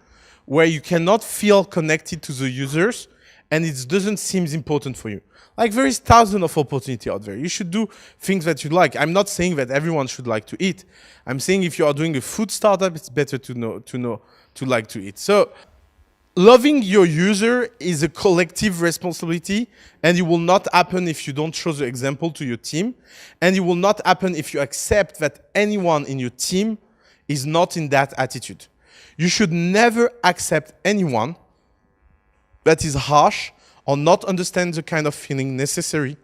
where you cannot feel connected to the users and it doesn't seem important for you? Like, there is thousands of opportunity out there. You should do things that you like. I'm not saying that everyone should like to eat. I'm saying if you are doing a food startup, it's better to like to eat. So loving your user is a collective responsibility, and it will not happen if you don't show the example to your team, and it will not happen if you accept that anyone in your team is not in that attitude. You should never accept anyone that is harsh or not understand the kind of feeling necessary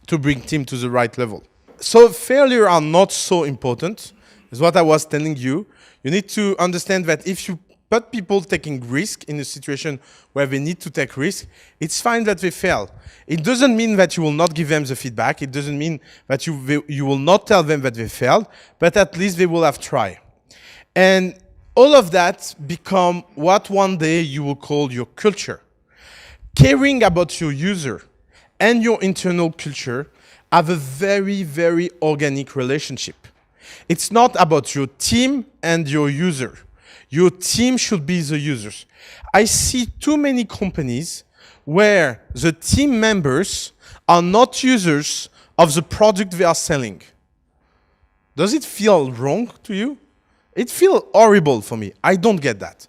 to bring team to the right level. So failure are not so important, is what I was telling you. You need to understand that if you put people taking risk in a situation where they need to take risk, it's fine that they fail. It doesn't mean that you will not give them the feedback. It doesn't mean that you will not tell them that they failed, but at least they will have tried. And all of that become what one day you will call your culture. Caring about your user and your internal culture have a very, very organic relationship. It's not about your team and your user. Your team should be the users. I see too many companies where the team members are not users of the product they are selling. Does it feel wrong to you? It feels horrible for me. I don't get that.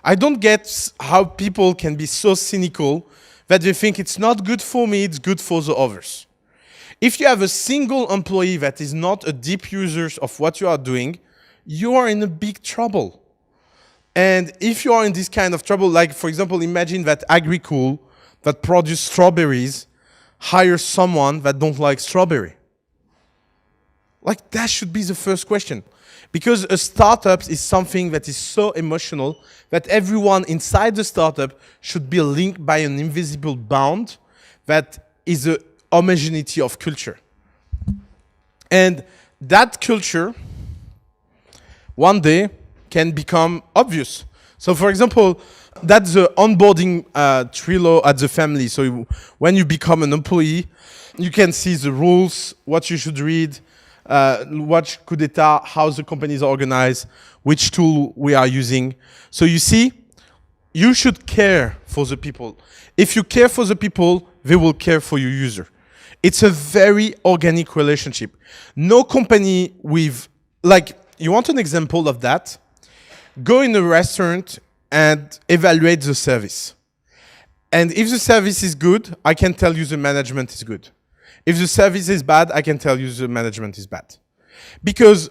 I don't get how people can be so cynical that they think it's not good for me, it's good for the others. If you have a single employee that is not a deep user of what you are doing, you are in a big trouble. And if you are in this kind of trouble, like, for example, imagine that Agricool that produce strawberries hires someone that don't like strawberry. Like, that should be the first question. Because a startup is something that is so emotional that everyone inside the startup should be linked by an invisible bond that is a homogeneity of culture. And that culture, one day, can become obvious. So, for example, that's the onboarding Trello at the family. So when you become an employee, you can see the rules, what you should read, what koudetat, how the company is organized, which tool we are using. So you see, you should care for the people. If you care for the people, they will care for your user. It's a very organic relationship. No company with, like, you want an example of that? Go in a restaurant and evaluate the service. And if the service is good, I can tell you the management is good. If the service is bad, I can tell you the management is bad. Because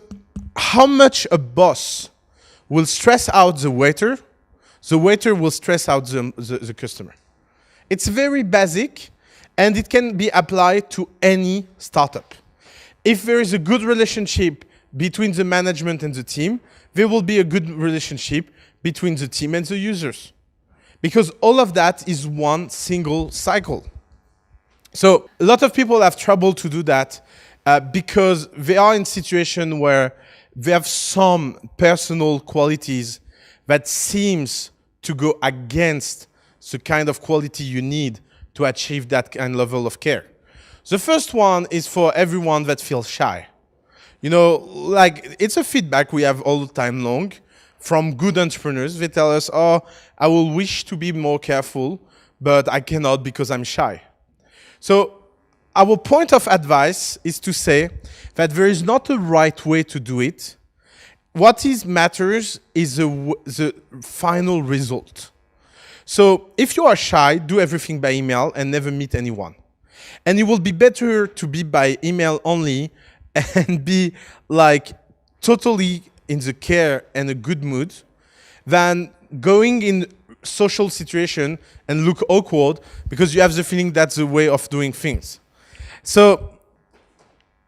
how much a boss will stress out the waiter will stress out the customer. It's very basic, and it can be applied to any startup. If there is a good relationship between the management and the team, there will be a good relationship between the team and the users. Because all of that is one single cycle. So a lot of people have trouble to do that. because they are in situation where they have some personal qualities that seems to go against the kind of quality you need to achieve that kind of level of care. The first one is for everyone that feels shy. You know, like it's a feedback we have all the time long from good entrepreneurs. They tell us, oh, I will wish to be more careful, but I cannot because I'm shy. So our point of advice is to say that there is not a right way to do it. What matters is the final result. So if you are shy, do everything by email and never meet anyone. And it will be better to be by email only and be like totally in the care and a good mood than going in social situation and look awkward because you have the feeling that's the way of doing things. So,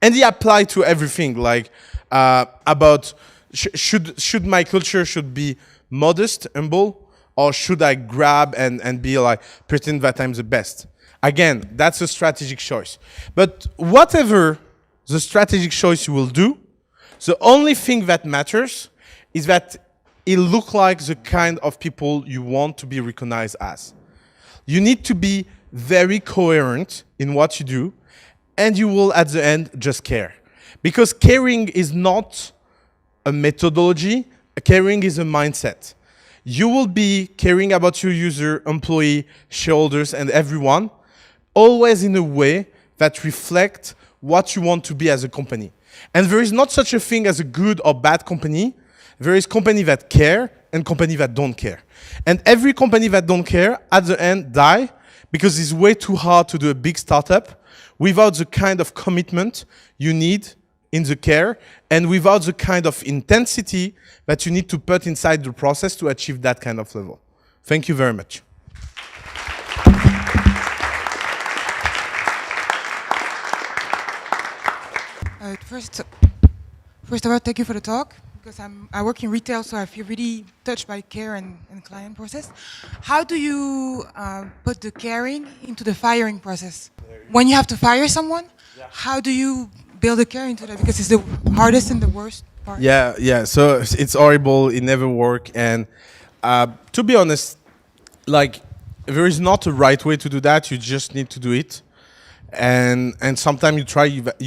and they apply to everything, like about should my culture should be modest, humble, or should I grab and be like pretend that I'm the best? Again, that's a strategic choice. But whatever the strategic choice you will do, the only thing that matters is that it looks like the kind of people you want to be recognized as. You need to be very coherent in what you do, and you will at the end just care. Because caring is not a methodology, caring is a mindset. You will be caring about your user, employee, shareholders, and everyone, always in a way that reflects what you want to be as a company. And there is not such a thing as a good or bad company. There is company that care and company that don't care. And every company that don't care, at the end, die because it's way too hard to do a big startup without the kind of commitment you need in the care and without the kind of intensity that you need to put inside the process to achieve that kind of level. Thank you very much. First of all, thank you for the talk, because I work in retail, so I feel really touched by care and client process. How do you put the caring into the firing process? When you have to fire someone, how do you build the care into that? Because it's the hardest and the worst part. Yeah. So it's horrible. It never works. And to be honest, like there is not a right way to do that. You just need to do it. And sometimes you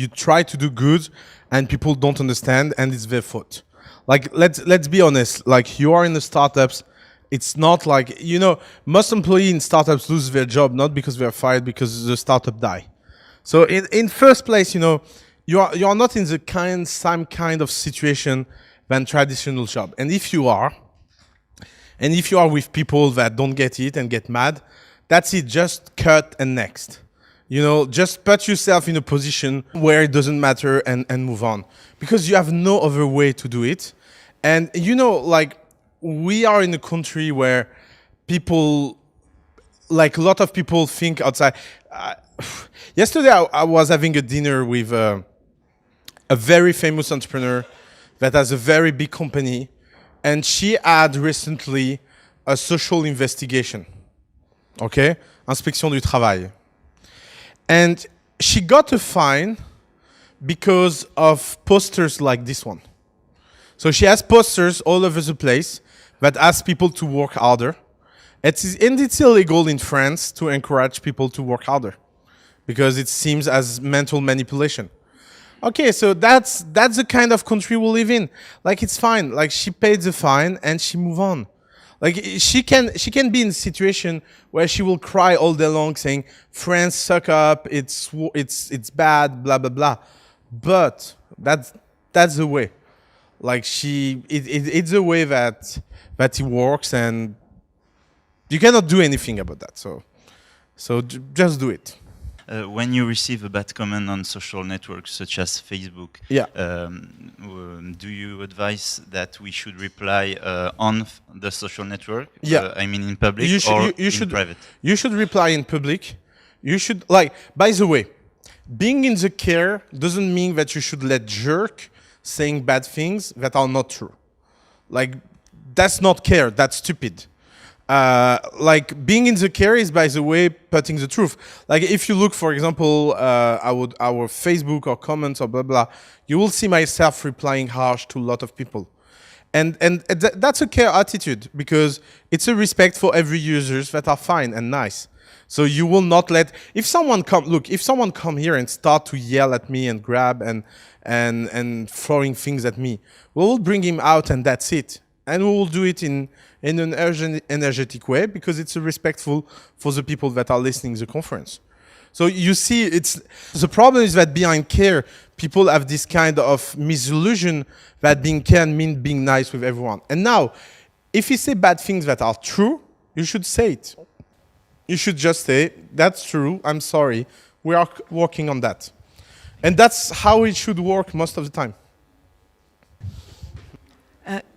try to do good, and people don't understand, and it's their fault. Like let's be honest. Like you are in the startups. It's not like, you know, most employees in startups lose their job not because they are fired, because the startup die. So in first place, you know, you are not in the same kind of situation than traditional job. And if you are with people that don't get it and get mad, that's it. Just cut and next. You know, just put yourself in a position where it doesn't matter and move on, because you have no other way to do it. And you know, like we are in a country where people, like a lot of people think outside. Yesterday I was having a dinner with a very famous entrepreneur that has a very big company, and she had recently a social investigation. Okay? Inspection du travail. And she got a fine because of posters like this one. So she has posters all over the place that ask people to work harder. And it's illegal in France to encourage people to work harder because it seems as mental manipulation. Okay, so that's the kind of country we live in. Like it's fine. Like she paid the fine and she move on. Like she can be in a situation where she will cry all day long saying France suck up, it's bad, blah blah blah. But that's the way. Like it's the way that it works, and you cannot do anything about that. So just do it. When you receive a bad comment on social networks such as Facebook, do you advise that we should reply on the social network? I mean in public or in private? You should reply in public. You should, like, by the way, being in the care doesn't mean that you should let jerk saying bad things that are not true. Like, that's not care, that's stupid. Like being in the care is, by the way, putting the truth. Like if you look, for example, our Facebook or comments or blah blah, you will see myself replying harsh to a lot of people, and that's a care attitude because it's a respect for every users that are fine and nice. So you will not let if someone come here and start to yell at me and grab and throwing things at me, we will bring him out and that's it. And we will do it in an energetic way because it's respectful for the people that are listening to the conference. So you see, the problem is that behind care, people have this kind of misillusion that being care means being nice with everyone. And now, if you say bad things that are true, you should say it. You should just say, that's true, I'm sorry, we are working on that. And that's how it should work most of the time.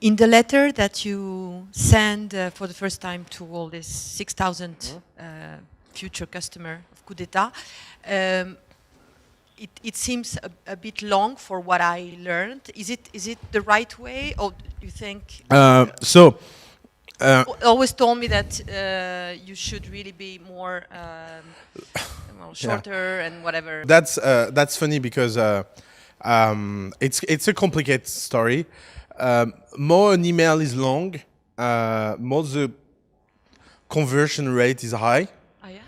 In the letter that you send for the first time to all these 6,000 future customers of koudetat, it seems a bit long for what I learned. Is it the right way, or do you think? Always told me that you should really be more shorter and whatever. That's funny because it's a complicated story. More an email is long, more the conversion rate is high. Oh, yeah?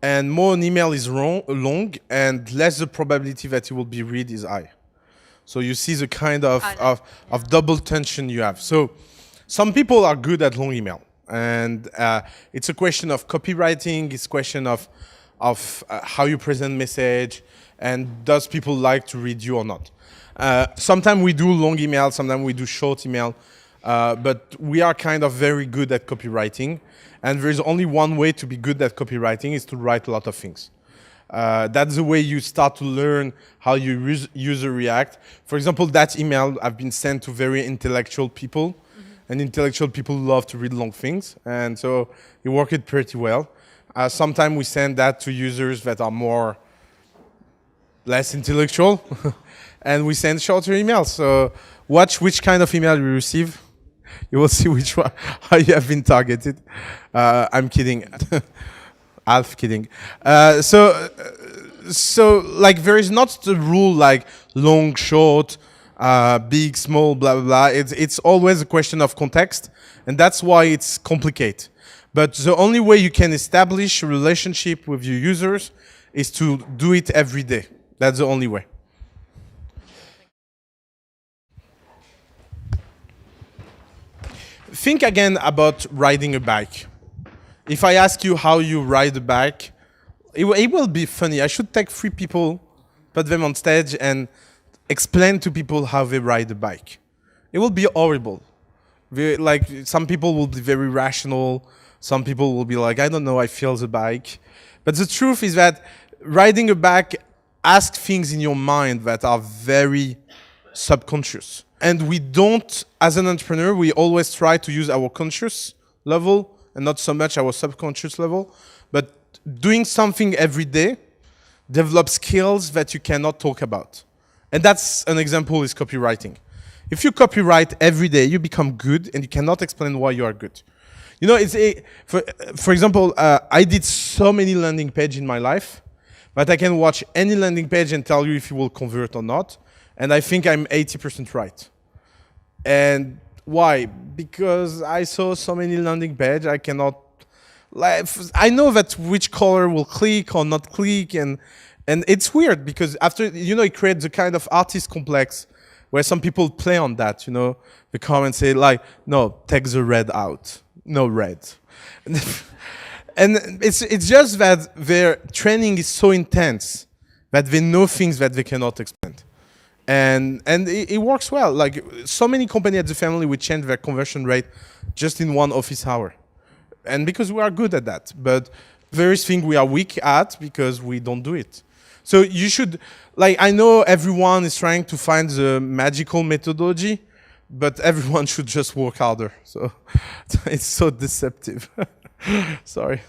And more an email is long, and less the probability that it will be read is high. So you see the kind of double tension you have. So some people are good at long email, and it's a question of copywriting. It's a question of how you present message, and does people like to read you or not. Sometimes we do long email, sometimes we do short email, but we are kind of very good at copywriting. And there's only one way to be good at copywriting is to write a lot of things. That's the way you start to learn how your user react. For example, that email I've been sent to very intellectual people, and intellectual people love to read long things, and so it worked pretty well. Sometimes we send that to users that are less intellectual, and we send shorter emails. So watch which kind of email you receive. You will see which one, how you have been targeted. I'm kidding. Half kidding. So like there is not the rule like long, short, big, small, blah, blah, blah. It's always a question of context, and that's why it's complicated. But the only way you can establish a relationship with your users is to do it every day. That's the only way. Think again about riding a bike. If I ask you how you ride a bike, it will be funny. I should take 3 people, put them on stage, and explain to people how they ride a bike. It will be horrible. Like some people will be very rational. Some people will be like, I don't know, I feel the bike. But the truth is that riding a bike asks things in your mind that are very subconscious. And we don't, as an entrepreneur, we always try to use our conscious level and not so much our subconscious level. But doing something every day develops skills that you cannot talk about. And that's an example is copywriting. If you copyright every day, you become good and you cannot explain why you are good. You know, for example, I did so many landing pages in my life, but I can watch any landing page and tell you if you will convert or not. And I think I'm 80% right. And why? Because I saw so many landing pages, I cannot, like, I know that which color will click or not click, and it's weird because after, you know, it creates a kind of artist complex where some people play on that, you know, they come and say like, no, take the red out, no red. And it's just that their training is so intense that they know things that they cannot explain. And it works well. Like so many companies at the family, we change their conversion rate just in 1 office hour. And because we are good at that, but there is things we are weak at because we don't do it. So you should, like, I know everyone is trying to find the magical methodology, but everyone should just work harder. So it's so deceptive. Sorry.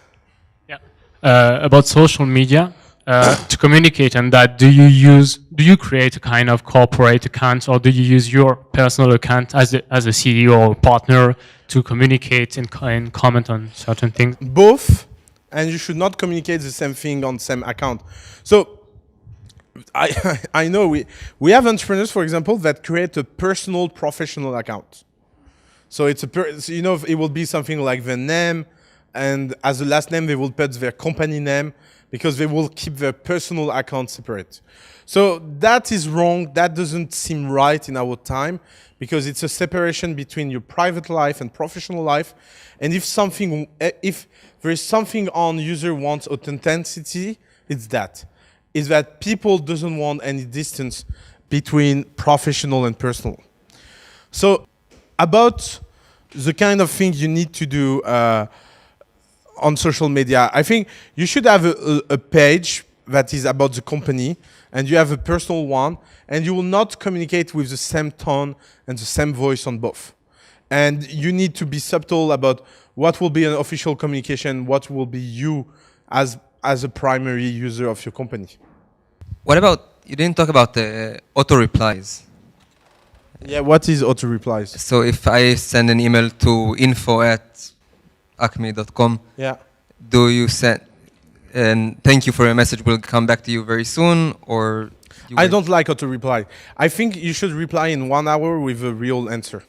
Yeah. About social media, to communicate and that, do you use do you create a kind of corporate account, or do you use your personal account as a CEO or partner to communicate and comment on certain things? Both, and you should not communicate the same thing on the same account. So I know we have entrepreneurs, for example, that create a personal professional account. So it's you know, it will be something like their name, and as the last name they will put their company name, because they will keep their personal account separate. So that is wrong. That doesn't seem right in our time, because it's a separation between your private life and professional life. And if there is something on user wants authenticity, it's that. Is that people doesn't want any distance between professional and personal. So about the kind of thing you need to do on social media, I think you should have a page that is about the company, and you have a personal one, and you will not communicate with the same tone and the same voice on both. And you need to be subtle about what will be an official communication, what will be you as a primary user of your company. What about, you didn't talk about the auto-replies. Yeah, what is auto-replies? So if I send an email to info@acme.com, yeah, do you send, and thank you for your message, we'll come back to you very soon, or? I don't like auto-reply. I think you should reply in 1 hour with a real answer.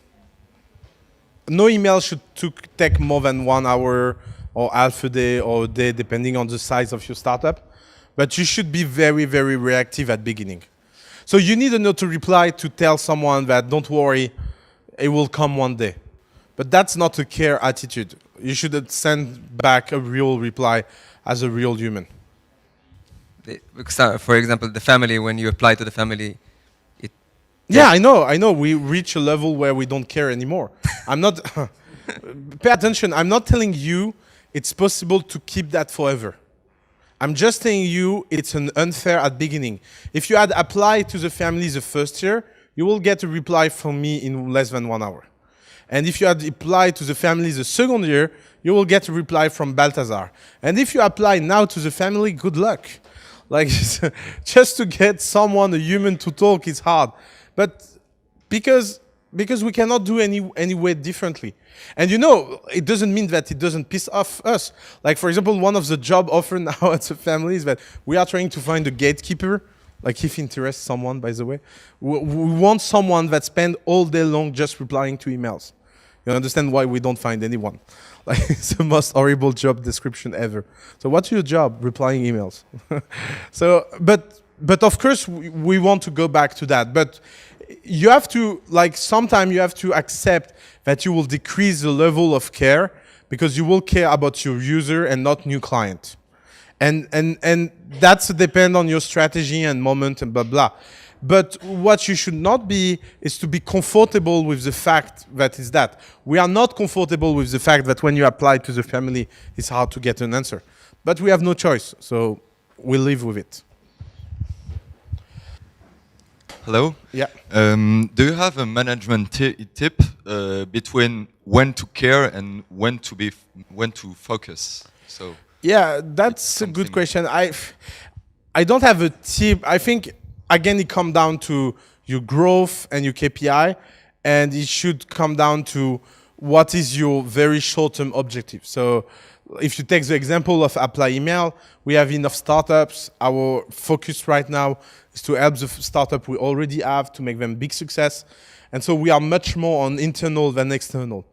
No email should take more than 1 hour or half a day or a day, depending on the size of your startup. But you should be very, very reactive at beginning. So you need an auto-reply to tell someone that, don't worry, it will come one day. But that's not a care attitude. You should send back a real reply as a real human. For example, the family, when you apply to the family, yeah, I know. We reach a level where we don't care anymore. I'm not, pay attention, I'm not telling you it's possible to keep that forever. I'm just telling you it's an unfair at beginning. If you had applied to the family the first year, you will get a reply from me in less than 1 hour. And if you had applied to the family the second year, you will get a reply from Balthazar. And if you apply now to the family, good luck. Like, just to get someone, a human, to talk is hard. But because we cannot do any way differently. And you know, it doesn't mean that it doesn't piss off us. Like, for example, one of the job offer now at the family is that we are trying to find a gatekeeper, like if interests someone, by the way. We want someone that spend all day long just replying to emails. You understand why we don't find anyone. Like, it's the most horrible job description ever. So what's your job? Replying emails. So, but of course, we want to go back to that. But you have to, like, sometime you have to accept that you will decrease the level of care, because you will care about your user and not new client. And that's depend on your strategy and moment and blah, blah. But what you should not be is to be comfortable with the fact that is that. We are not comfortable with the fact that when you apply to the family, it's hard to get an answer. But we have no choice, so we live with it. Hello. Yeah. Do you have a management tip between when to care and when to focus? So. Yeah, that's a good question. I don't have a tip. I think, again, it comes down to your growth and your KPI, and it should come down to what is your very short-term objective. So if you take the example of Apply Email, we have enough startups. Our focus right now is to help the startup we already have to make them big success. And so we are much more on internal than external.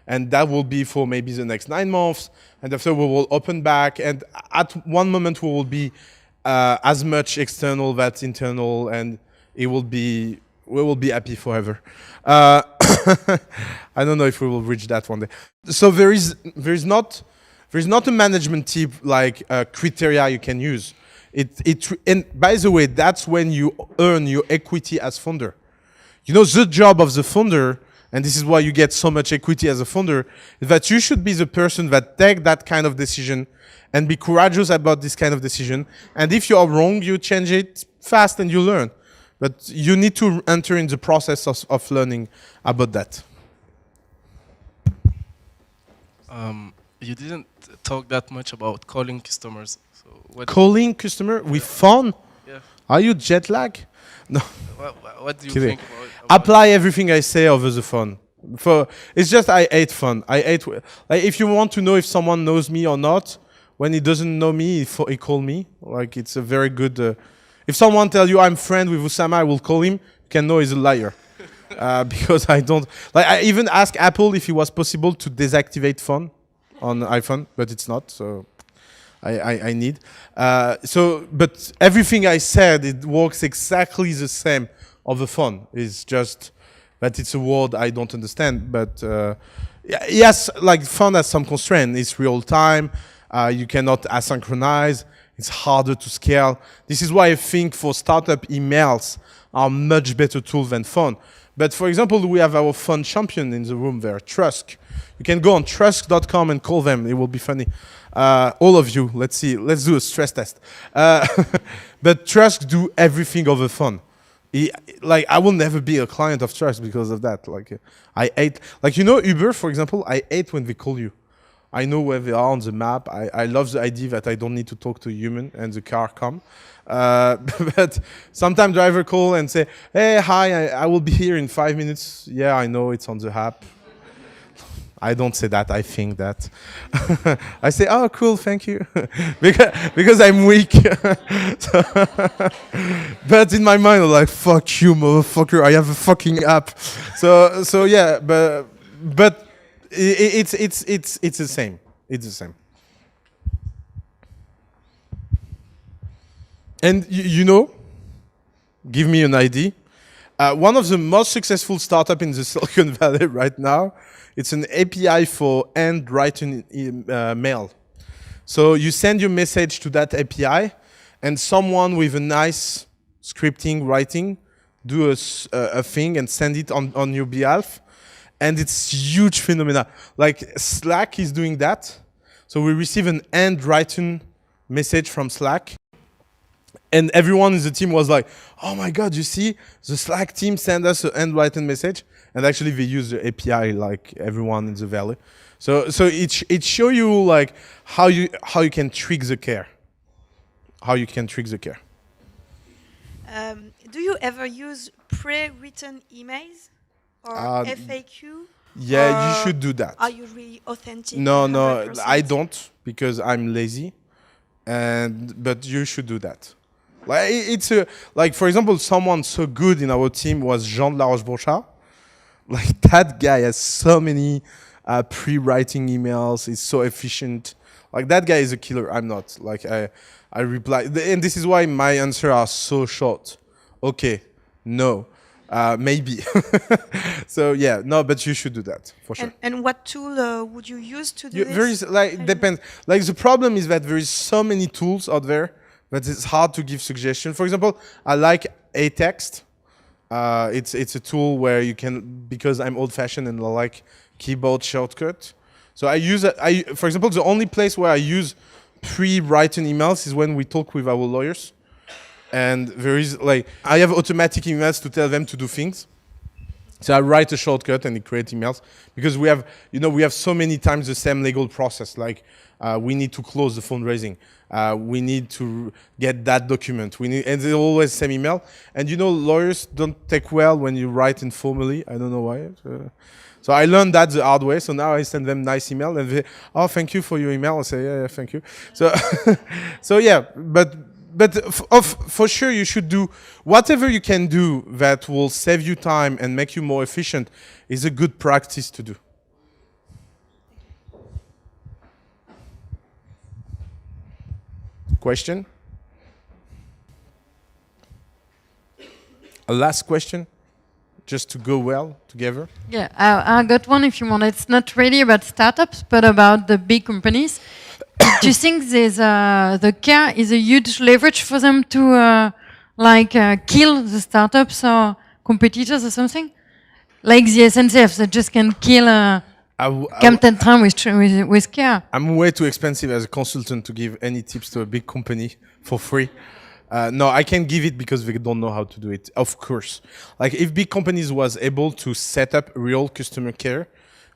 And that will be for maybe the next 9 months. And after we will open back. And at one moment we will be as much external as internal, and we will be happy forever. I don't know if we will reach that one day. So there is not a management tip like criteria you can use. And by the way, that's when you earn your equity as founder. You know, the job of the founder, and this is why you get so much equity as a founder, is that you should be the person that take that kind of decision and be courageous about this kind of decision. And if you are wrong, you change it fast and you learn. But you need to enter in the process of learning about that. You didn't talk that much about calling customers. So calling customer with phone? Yeah. Are you jet lag? No. What do you Kidding. think about Apply everything I say over the phone. It's just I hate fun. I hate like if you want to know if someone knows me or not, when he doesn't know me, he call me. Like it's a very good. If someone tell you I'm friend with Oussama, I will call him. You can know he's a liar. Because I don't like. I even asked Apple if it was possible to deactivate phone on iPhone, but it's not. So I need. But everything I said, it works exactly the same on the phone. It's just that it's a word I don't understand. But yes, like phone has some constraint. It's real time. You cannot asynchronize. It's harder to scale. This is why I think for startup emails are much better tool than phone. But for example, we have our phone champion in the room there, Trusk. You can go on trusk.com and call them. It will be funny. All of you, let's see. Let's do a stress test. But Trusk do everything over phone. Like I will never be a client of Trusk because of that. Like I hate, like you know Uber, for example. I hate when they call you. I know where they are on the map. I love the idea that I don't need to talk to a human and the car come. But sometimes driver call and say, hey, hi, I will be here in 5 minutes. Yeah, I know it's on the app. I don't say that, I think that. I say, oh, cool, thank you. because I'm weak. But in my mind, I'm like, fuck you, motherfucker, I have a fucking app. So yeah, but it's the same. It's the same. And you know, give me an idea. One of the most successful startups in the Silicon Valley right now, it's an API for handwritten mail. So you send your message to that API, and someone with a nice scripting, writing, do a thing and send it on your behalf. And it's huge phenomena. Like Slack is doing that. So we receive an handwritten message from Slack. And everyone in the team was like, oh my God, you see, the Slack team sent us a handwritten message. And actually they use the API like everyone in the valley. So it show you like how you can trick the care. How you can trick the care. Do you ever use pre-written emails or FAQ? Yeah, you should do that. Are you really authentic? No, 100%? I don't because I'm lazy. But you should do that. Like it's like for example, someone so good in our team was Jean de la Roche-Brochard. Like that guy has so many pre-writing emails. He's so efficient. Like that guy is a killer. I'm not. Like I reply, and this is why my answers are so short. Okay, no, maybe. So yeah, no, but you should do that for sure. And what tool would you use to do this? There is like depends. Like the problem is that there is so many tools out there that it's hard to give suggestion. For example, I like A-Text. It's a tool where you can, because I'm old-fashioned and I like keyboard shortcut. So I use for example, the only place where I use pre-written emails is when we talk with our lawyers. And there is like, I have automatic emails to tell them to do things. So I write a shortcut and it creates emails because we have, we have so many times the same legal process. Like we need to close the fundraising. We need to get that document. And they always same email. And lawyers don't take well when you write informally. I don't know why. So I learned that the hard way. So now I send them nice email and they, oh, thank you for your email. I say, yeah, thank you. So, so yeah, but for sure you should do whatever you can do that will save you time and make you more efficient is a good practice to do. Question? A last question? Just to go well together? Yeah, I got one if you want. It's not really about startups, but about the big companies. Do you think the care is a huge leverage for them to kill the startups or competitors or something? Like the SNCF that just can kill Captain Tram with care. I'm way too expensive as a consultant to give any tips to a big company for free. No, I can give it because they don't know how to do it, of course. Like if big companies was able to set up real customer care,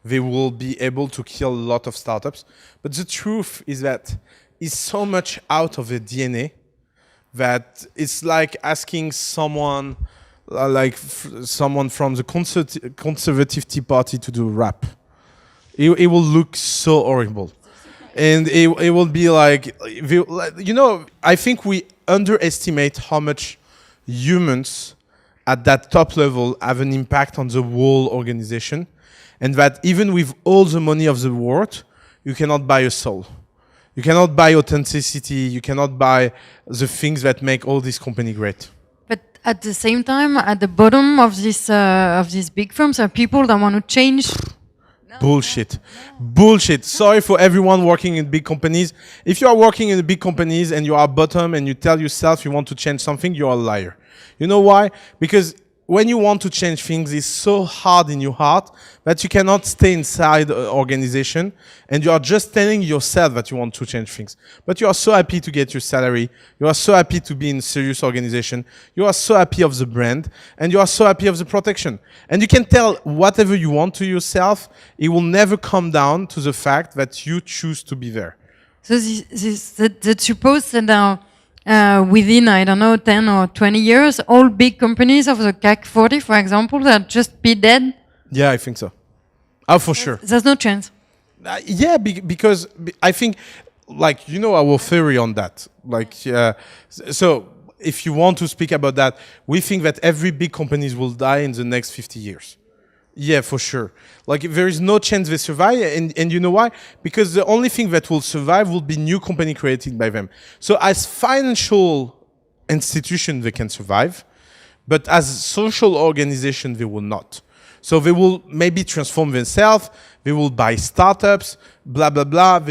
they will be able to kill a lot of startups. But the truth is that it's so much out of the DNA that it's like asking someone, someone from the conservative Tea Party to do rap. It will look so horrible. And it will be like, you know, I think we underestimate how much humans at that top level have an impact on the whole organization. And that even with all the money of the world, you cannot buy a soul. You cannot buy authenticity. You cannot buy the things that make all this company great. But at the same time, at the bottom of these big firms are people that want to change. Bullshit. Bullshit. Sorry for everyone working in big companies. If you are working in big companies and you are bottom and you tell yourself you want to change something, you are a liar. You know why? Because when you want to change things, it's so hard in your heart that you cannot stay inside an organization and you are just telling yourself that you want to change things. But you are so happy to get your salary. You are so happy to be in a serious organization. You are so happy of the brand and you are so happy of the protection. And you can tell whatever you want to yourself. It will never come down to the fact that you choose to be there. So that suppose that now, within, I don't know, 10 or 20 years, all big companies of the CAC 40, for example, that just be dead? Yeah, I think so. Oh, for sure. There's no chance. Yeah, because I think, like, you know our theory on that. Like, so if you want to speak about that, we think that every big companies will die in the next 50 years. Yeah, for sure. Like, there is no chance they survive, and you know why? Because the only thing that will survive will be new company created by them. So as financial institution, they can survive, but as social organization, they will not. So they will maybe transform themselves, they will buy startups, blah, blah, blah.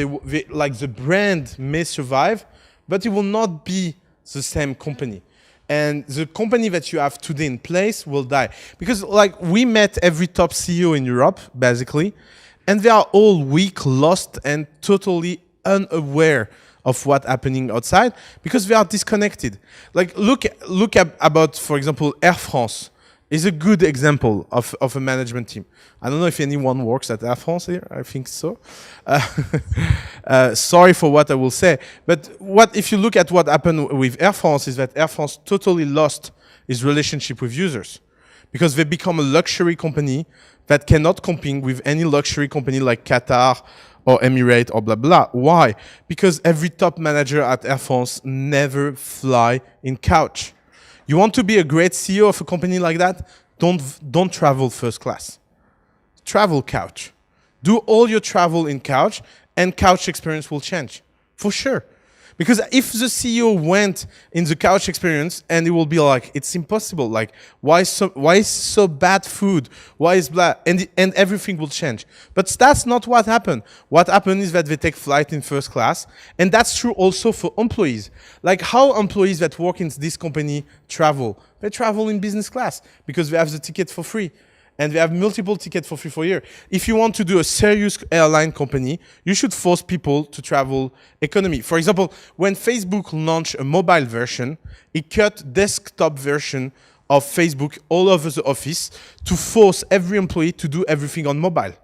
Like the brand may survive, but it will not be the same company. And the company that you have today in place will die. Because like we met every top CEO in Europe, basically, and they are all weak, lost, and totally unaware of what's happening outside because they are disconnected. Like look at about, for example, Air France is a good example of a management team. I don't know if anyone works at Air France here. I think so. Sorry for what I will say. But if you look at what happened with Air France is that Air France totally lost its relationship with users because they become a luxury company that cannot compete with any luxury company like Qatar or Emirates or blah, blah. Why? Because every top manager at Air France never fly in couch. You want to be a great CEO of a company like that? Don't travel first class. Travel couch. Do all your travel in couch, and couch experience will change, for sure. Because if the CEO went in the couch experience, and it will be like, it's impossible. Like, why is so bad food? Why is blah? And everything will change. But that's not what happened. What happened is that they take flight in first class, and that's true also for employees. Like how employees that work in this company travel. They travel in business class because they have the ticket for free. And they have multiple tickets for free for a year. If you want to do a serious airline company, you should force people to travel economy. For example, when Facebook launched a mobile version, it cut desktop version of Facebook all over the office to force every employee to do everything on mobile.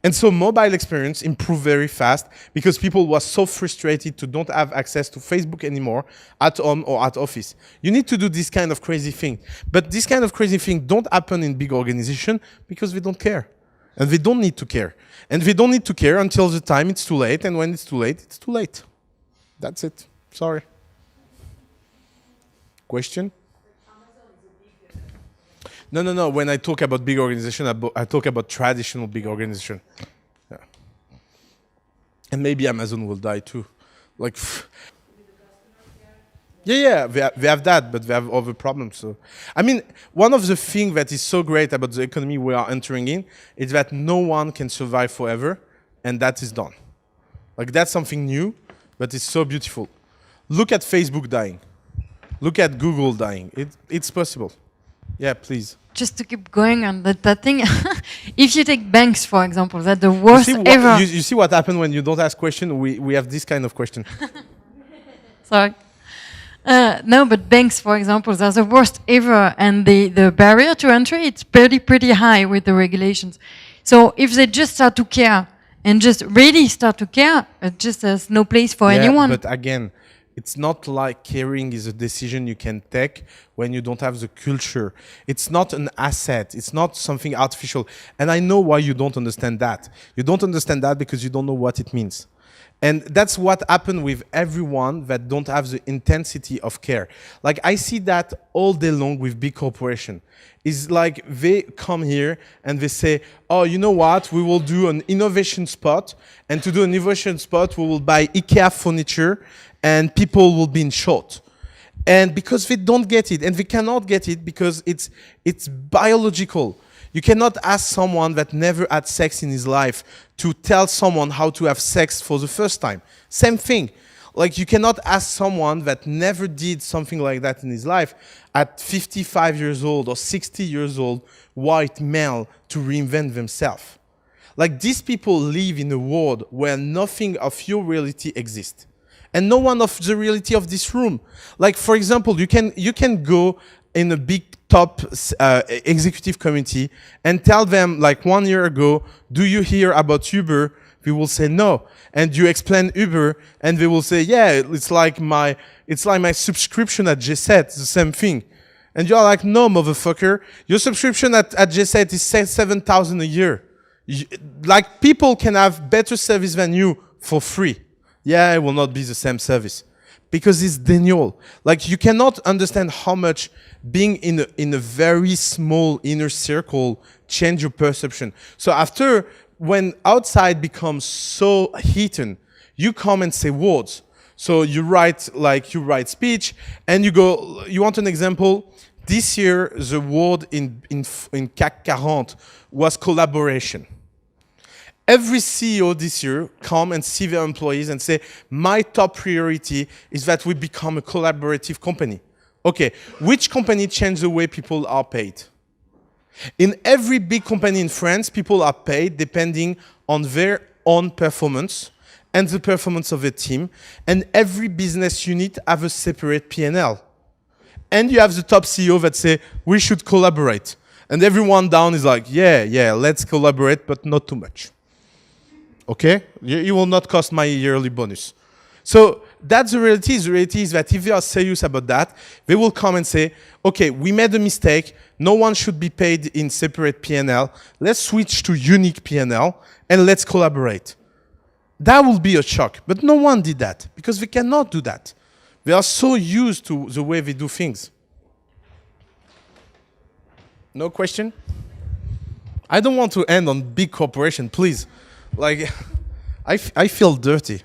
And so mobile experience improved very fast because people were so frustrated to don't have access to Facebook anymore at home or at office. You need to do this kind of crazy thing. But this kind of crazy thing don't happen in big organizations because they don't care. And they don't need to care. And they don't need to care until the time it's too late. And when it's too late, it's too late. That's it. Sorry. Question? No. When I talk about big organization, I talk about traditional big organization. Yeah. And maybe Amazon will die too. Like, yeah, they have that, but they have other problems. So, I mean, one of the things that is so great about the economy we are entering in is that no one can survive forever, and that is done. Like, that's something new, but it's so beautiful. Look at Facebook dying. Look at Google dying. It's possible. Yeah, please. Just to keep going on that thing, if you take banks, for example, that's the worst ever. You see what happens when you don't ask questions? We have this kind of question. Sorry. No, but banks, for example, they're the worst ever, and the barrier to entry, it's pretty high with the regulations. So if they just start to care and just really start to care, just there's no place for anyone. But again, It's not like caring is a decision you can take when you don't have the culture. It's not an asset. It's not something artificial. And I know why you don't understand that. You don't understand that because you don't know what it means. And that's what happened with everyone that don't have the intensity of care. Like I see that all day long with big corporation. It's like they come here and they say, oh, you know what? We will do an innovation spot. And to do an innovation spot, we will buy IKEA furniture and people will be in short. And because they don't get it, and they cannot get it because it's biological. You cannot ask someone that never had sex in his life to tell someone how to have sex for the first time. Same thing. Like you cannot ask someone that never did something like that in his life at 55 years old or 60 years old, white male, to reinvent themselves. Like these people live in a world where nothing of your reality exists. And no one of the reality of this room. Like for example, you can go in a big top executive committee and tell them like 1 year ago, do you hear about Uber? They will say no. And you explain Uber and they will say, yeah, it's like my subscription at G7, the same thing. And you're like, no, motherfucker, your subscription at G7 is 7,000 a year. Like people can have better service than you for free. Yeah, it will not be the same service because it's denial. Like you cannot understand how much being in a very small inner circle change your perception. So after, when outside becomes so heated, you come and say words. So you write speech and you go, you want an example? This year, the word in CAC 40 was collaboration. Every CEO this year come and see their employees and say, my top priority is that we become a collaborative company. Okay, which company changed the way people are paid? In every big company in France, people are paid depending on their own performance and the performance of the team. And every business unit have a separate P&L. And you have the top CEO that say, we should collaborate. And everyone down is like, yeah, let's collaborate, but not too much. Okay? You will not cost my yearly bonus. So that's the reality. The reality is that if they are serious about that, they will come and say, okay, we made a mistake. No one should be paid in separate P&L. Let's switch to unique P&L and let's collaborate. That will be a shock. But no one did that because they cannot do that. They are so used to the way they do things. No question? I don't want to end on big corporation, please. Like, I feel dirty.